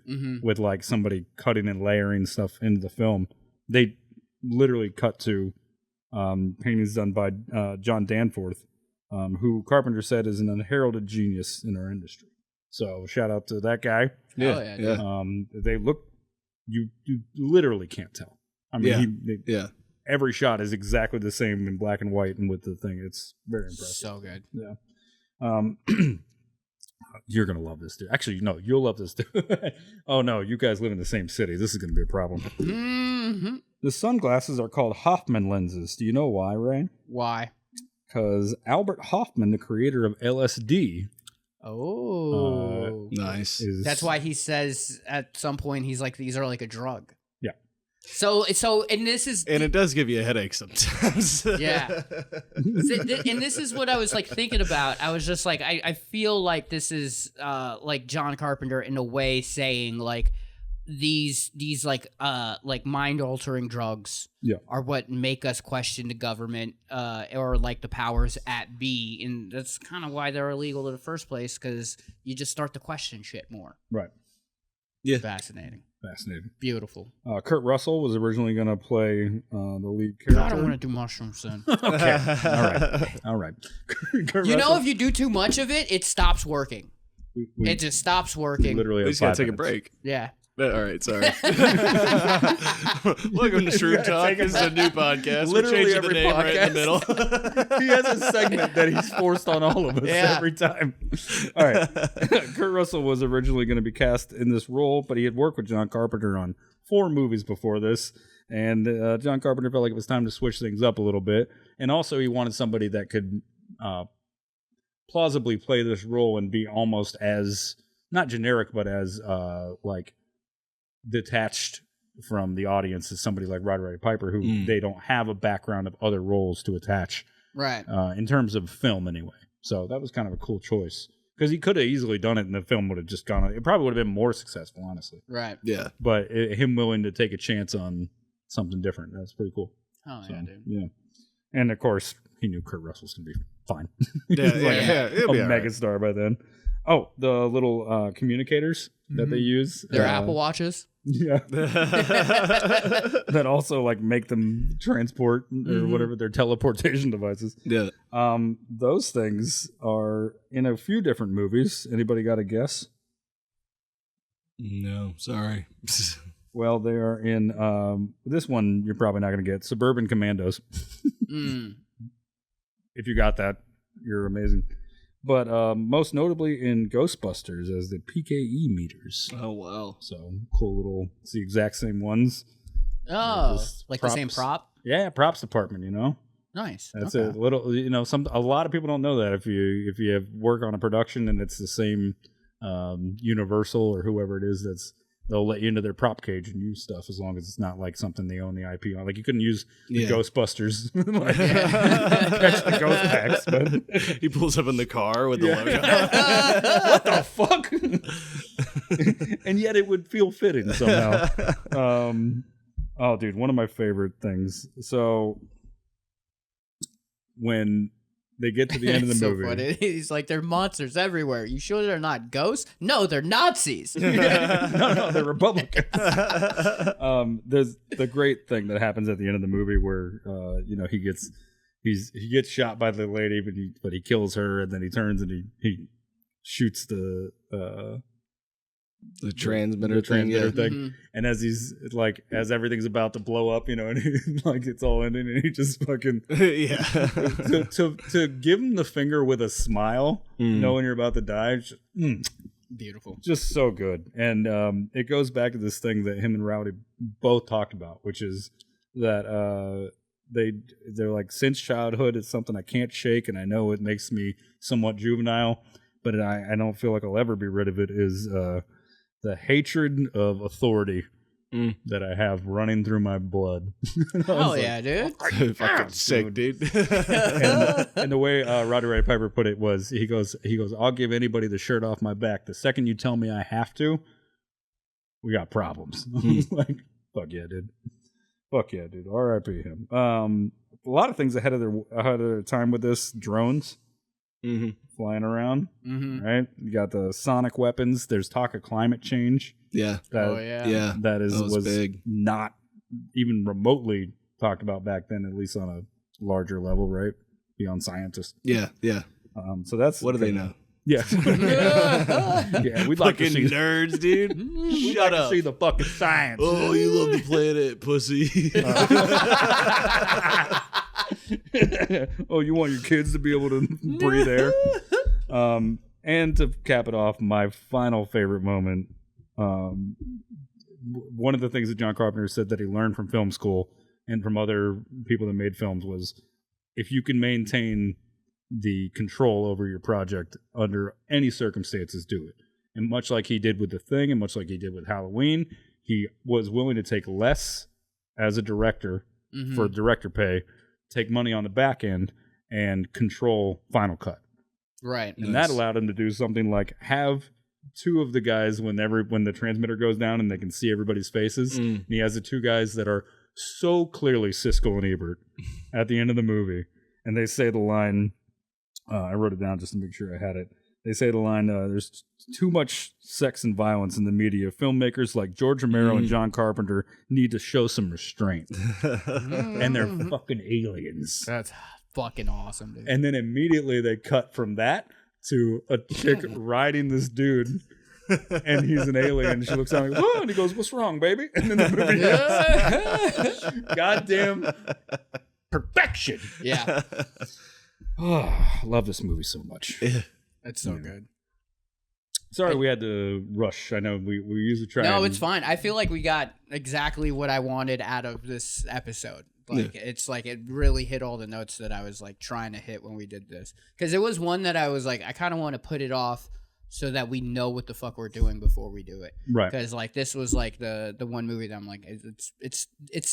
with like somebody cutting and layering stuff into the film. They literally cut to paintings done by John Danforth, who Carpenter said is an unheralded genius in our industry. So shout out to that guy. Yeah. They look, you literally can't tell. I mean, every shot is exactly the same in black and white and with the thing. It's very impressive. So good. Yeah. You're going to love this, dude. Actually, no, you'll love this, too. Oh, no, you guys live in the same city. This is going to be a problem. The sunglasses are called Hoffman lenses. Do you know why, Ray? Why? Because Albert Hoffman, the creator of LSD... Nice. That's why he says at some point, he's like, these are like a drug. Yeah. So, and this is... And it does give you a headache sometimes. Yeah. And this is what I was like thinking about. I was just like, I feel like this is like John Carpenter in a way saying like these like mind altering drugs are what make us question the government or like the powers at be, and that's kind of why they're illegal in the first place, because you just start to question shit more. Right. Yeah. Fascinating. Beautiful. Kurt Russell was originally going to play the lead character. I don't want to do mushrooms then. Okay. All right. You know, if you do too much of it, it stops working. It just stops working. Literally, We just gotta take a break. Yeah. All right, sorry. Welcome to Shroom Talk. This is a new podcast. Literally We're changing every the name right in the podcast. middle. He has a segment that he's forced on all of us every time. All right. Kurt Russell was originally going to be cast in this role, but he had worked with John Carpenter on 4 movies before this. And John Carpenter felt like it was time to switch things up a little bit. And also he wanted somebody that could plausibly play this role and be almost as, not generic, but as like detached from the audience as somebody like Roddy Piper, who they don't have a background of other roles to attach. Right. In terms of film, anyway. So that was kind of a cool choice. Because he could have easily done it and the film would have just gone... It probably would have been more successful, honestly. Right. Yeah. But him willing to take a chance on something different, that's pretty cool. Oh, So, yeah, dude. Yeah. And, of course, he knew Kurt Russell's going to be fine. Yeah. It'll be a all mega right. star by then. Oh, the little communicators that they use. Their Apple Watches. Yeah. That also like make them transport or whatever their teleportation devices. Yeah. Those things are in a few different movies. Anybody got a guess? No, sorry. Well, they are in this one you're probably not going to get. Suburban Commandos. If you got that, you're amazing. But most notably in Ghostbusters as the PKE meters. Oh, wow. So cool little, it's the exact same ones. Oh, Just like the same props. prop? Yeah, props department, you know. Nice. That's Okay. a little, you know, a lot of people don't know that if you have work on a production and it's the same Universal or whoever it is they'll let you into their prop cage and use stuff as long as it's not like something they own the IP on. Like you couldn't use the Ghostbusters, like, catch the ghost packs. But He pulls up in the car with the logo. what the fuck? And yet it would feel fitting somehow. Oh, dude, one of my favorite things. So when they get to the end of the It's so movie. funny. He's like, there are monsters everywhere. You sure they're not ghosts? No, they're Nazis. No, they're Republicans. There's the great thing that happens at the end of the movie where you know he gets shot by the lady, but he kills her, and then he turns and he shoots the transmitter thing. thing. And as everything's about to blow up, you know, and like it's all ending, and he just fucking Yeah. to give him the finger with a smile, knowing you're about to die. Just, Beautiful. just so good. And it goes back to this thing that him and Rowdy both talked about, which is that they're like, since childhood it's something I can't shake, and I know it makes me somewhat juvenile, but I don't feel like I'll ever be rid of it, is the hatred of authority that I have running through my blood. Hell yeah, dude. Fucking sick, dude. And the way Roddy Ray Piper put it was, he goes, I'll give anybody the shirt off my back. The second you tell me I have to, we got problems. Like, fuck yeah, dude. R.I.P. him. A lot of things ahead of their time with this. Drones flying around, right? You got the sonic weapons. There's talk of climate change. Yeah. That was big. Not even remotely talked about back then, at least on a larger level, right? Beyond scientists. Yeah. So that's what do they know? Yeah. Yeah, we'd like to see nerds, dude. Shut up. To see the fucking science. Oh, you love the planet, pussy. Oh, you want your kids to be able to breathe air? And to cap it off, my final favorite moment. One of the things that John Carpenter said that he learned from film school and from other people that made films was, if you can maintain the control over your project under any circumstances, do it. And much like he did with The Thing, and much like he did with Halloween, he was willing to take less as a director for director pay, take money on the back end, and control Final Cut. Right. And that allowed him to do something like have two of the guys when the transmitter goes down and they can see everybody's faces. And he has the two guys that are so clearly Siskel and Ebert at the end of the movie. And they say the line, I wrote it down just to make sure I had it. They say the line, there's too much sex and violence in the media. Filmmakers like George Romero and John Carpenter need to show some restraint. And they're fucking aliens. That's fucking awesome, dude. And then immediately they cut from that to a chick riding this dude. And he's an alien. She looks at me, whoa, and he goes, "What's wrong, baby?" And then the movie goddamn perfection. Yeah. Oh, I love this movie so much. It's so good. Sorry we had to rush. I know we usually try. No, it's fine. I feel like we got exactly what I wanted out of this episode. Like it's like it really hit all the notes that I was like trying to hit when we did this. Because it was one that I was like, I kind of want to put it off so that we know what the fuck we're doing before we do it. Right. Because like this was like the one movie that I'm like, it's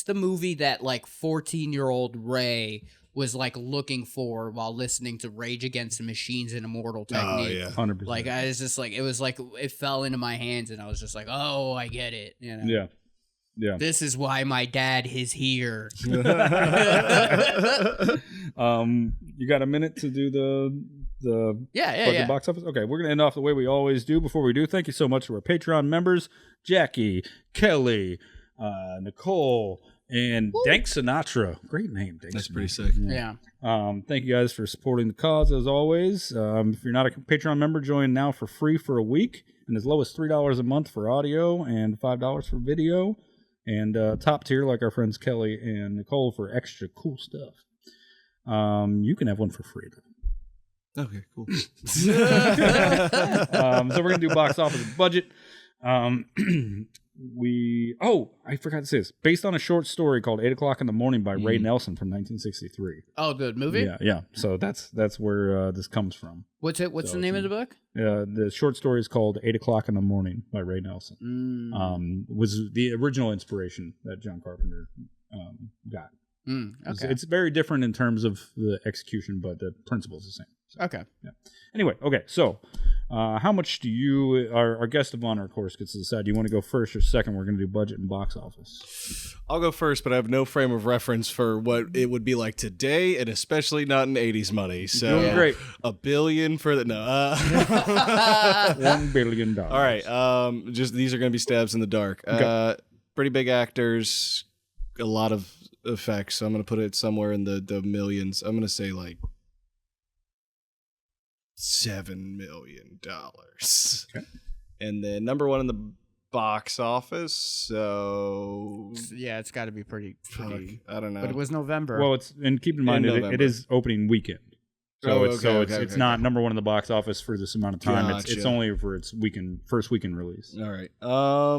the movie that like 14-year-old Ray was like looking for while listening to Rage Against the Machine's an Immortal Technique. Oh, yeah. 100%. Like I was just like, it fell into my hands and I was just like, oh, I get it. You know? Yeah. This is why my dad is here. You got a minute to do the yeah. box office? Okay, we're going to end off the way we always do. Before we do, thank you so much to our Patreon members, Jackie, Kelly, Nicole, and Dank Sinatra. Great name, Dank. That's Sinatra. pretty sick. Yeah. Thank you guys for supporting the cause as always. If you're not a Patreon member, join now for free for a week, and as low as $3 a month for audio and $5 for video. And top tier, like our friends Kelly and Nicole, for extra cool stuff. You can have one for free, though. Okay, cool. So we're going to do box office budget. I forgot to say this. Based on a short story called 8 O'Clock in the Morning by Ray Nelson from 1963. Oh, the movie? Yeah. So that's where this comes from. What's the name of the book? The short story is called 8 O'Clock in the Morning by Ray Nelson. Was the original inspiration that John Carpenter got. Okay. It's very different in terms of the execution, but the principle is the same. So, okay. Yeah. Anyway, okay. So, how much do you? Our guest of honor, of course, gets to decide. Do you want to go first or second? We're going to do budget and box office. I'll go first, but I have no frame of reference for what it would be like today, and especially not in 80s money. So, doing great. $1 billion for the no. $1 billion. All right. Just these are going to be stabs in the dark. Okay. Pretty big actors, a lot of effects. So I'm going to put it somewhere in the millions. I'm going to say like $7 million. Okay. And then number one in the box office. So Yeah, it's got to be pretty. I don't know. But it was November. Well, keep in mind it is opening weekend. So it's not number one in the box office for this amount of time. Gotcha. It's only for its first weekend release. All right. Yeah.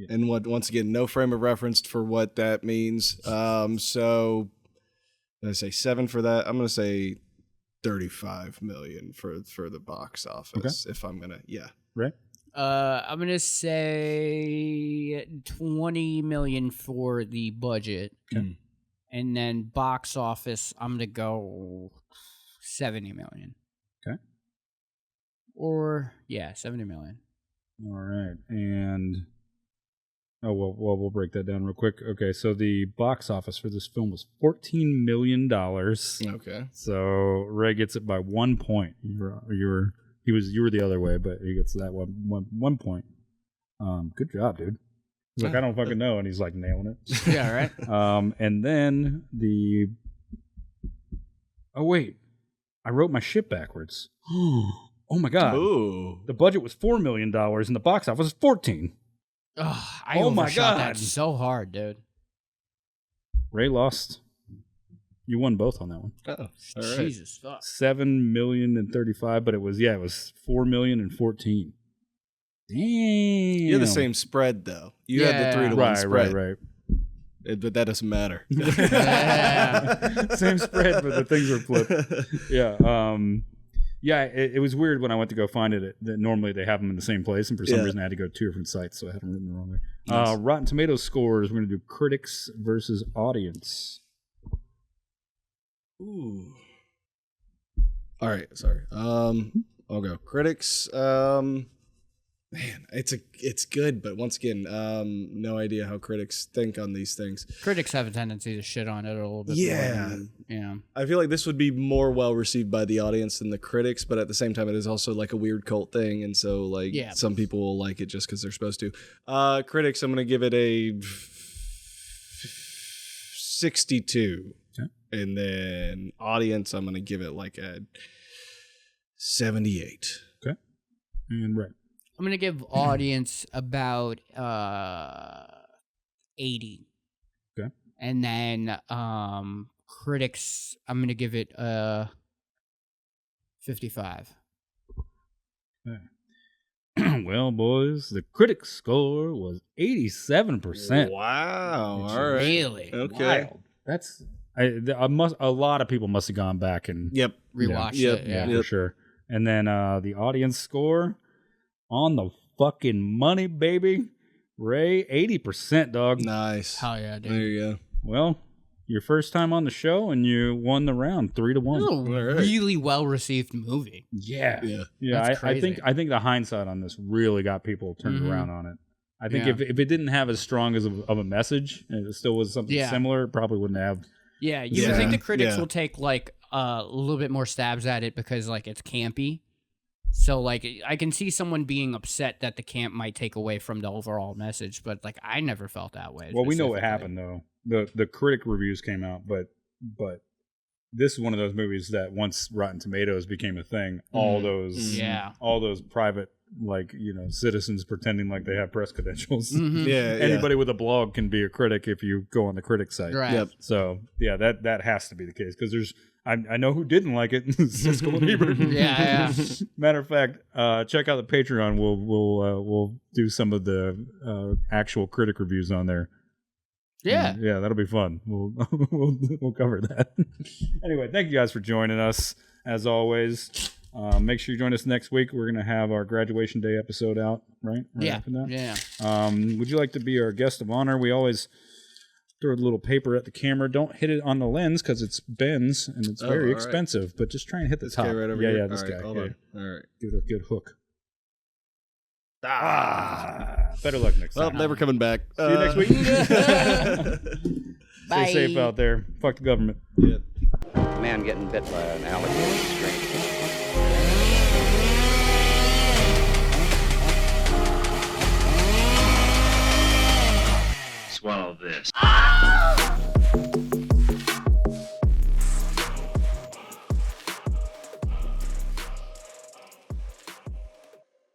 And once again, no frame of reference for what that means. So did I say 7 for that? I'm gonna say $35 million for the box office. If I'm gonna, Right? I'm gonna say 20 million for the budget, and then box office. I'm gonna go 70 million. Okay. Or 70 million. All right, and we'll break that down real quick. Okay, so the box office for this film was $14 million. Okay. So Ray gets it by 1 point. You were the other way, but he gets that one point. Good job, dude. He's like, I don't fucking know, and he's like nailing it. Yeah, right. And then oh wait, I wrote my shit backwards. Oh my god. Ooh. The budget was $4 million, and the box office was 14. I Oh my overshot God. that so hard, dude. Ray lost. You won both on that one. Oh, all right. Jesus fuck. 7 million and 35, but it was 4 million and 14. Damn. You're the same spread though. You had the 3-1 spread. Right. But that doesn't matter. Same spread, but the things were flipped. Yeah. It was weird when I went to go find it. That normally they have them in the same place, and for some reason I had to go to 2 different sites, so I had them written the wrong way. Nice. Rotten Tomatoes scores. We're going to do critics versus audience. Ooh. All right, sorry. I'll go critics. Man, it's good, but once again, no idea how critics think on these things. Critics have a tendency to shit on it a little bit. Yeah. Yeah. I feel like this would be more well received by the audience than the critics, but at the same time, it is also like a weird cult thing, and so like some people will like it just because they're supposed to. Critics, I'm gonna give it a 62. Okay. And then audience, I'm gonna give it like a 78. Okay. And right. I'm gonna give audience about 80. Okay. And then critics, I'm gonna give it 55. Okay. Well, boys, the critics score was 87%. Wow! It's All right. Really? Okay. Wild. That's a lot of people must have gone back and Yep. Rewatched Yep. it. yeah, Yeah. for sure. And then the audience score on the fucking money, baby. Ray, 80%, dog. Nice. Hell yeah, dude. There you go. Well, your first time on the show, and you won the round 3-1. This is a All right. really well received movie. Yeah, Yeah. That's I crazy. think the hindsight on this really got people turned around on it. I think Yeah. if it didn't have as strong as of a message, and it still was something similar, it probably wouldn't have. Yeah, you would Yeah. think the critics Yeah. will take like a little bit more stabs at it because like it's campy. So like I can see someone being upset that the camp might take away from the overall message, but like I never felt that way. Well, we know what specifically. happened though. The critic reviews came out, but this is one of those movies that once Rotten Tomatoes became a thing, all those private citizens pretending like they have press credentials. Mhm. Yeah. Anybody with a blog can be a critic if you go on the critic site. Right. Yep. So yeah, that has to be the case because there's I know who didn't like it. Siskel and Ebert. Yeah. Matter of fact, check out the Patreon. We'll do some of the actual critic reviews on there. Yeah. Yeah, that'll be fun. We'll cover that. Anyway, thank you guys for joining us. As always, make sure you join us next week. We're gonna have our graduation day episode out, right? Yeah. after that. Yeah. Would you like to be our guest of honor? We always throw a little paper at the camera. Don't hit it on the lens because it's bends and it's very all right. expensive. But just try and hit the This top. guy right over yeah, here. yeah, this All right, guy. hold Yeah. on. All right. Give it a good hook. Better luck next Well, time. never coming back. See you next week. Bye. Stay safe out there. Fuck the government. Yeah. A man getting bit by an alligator is strange. Swallow this.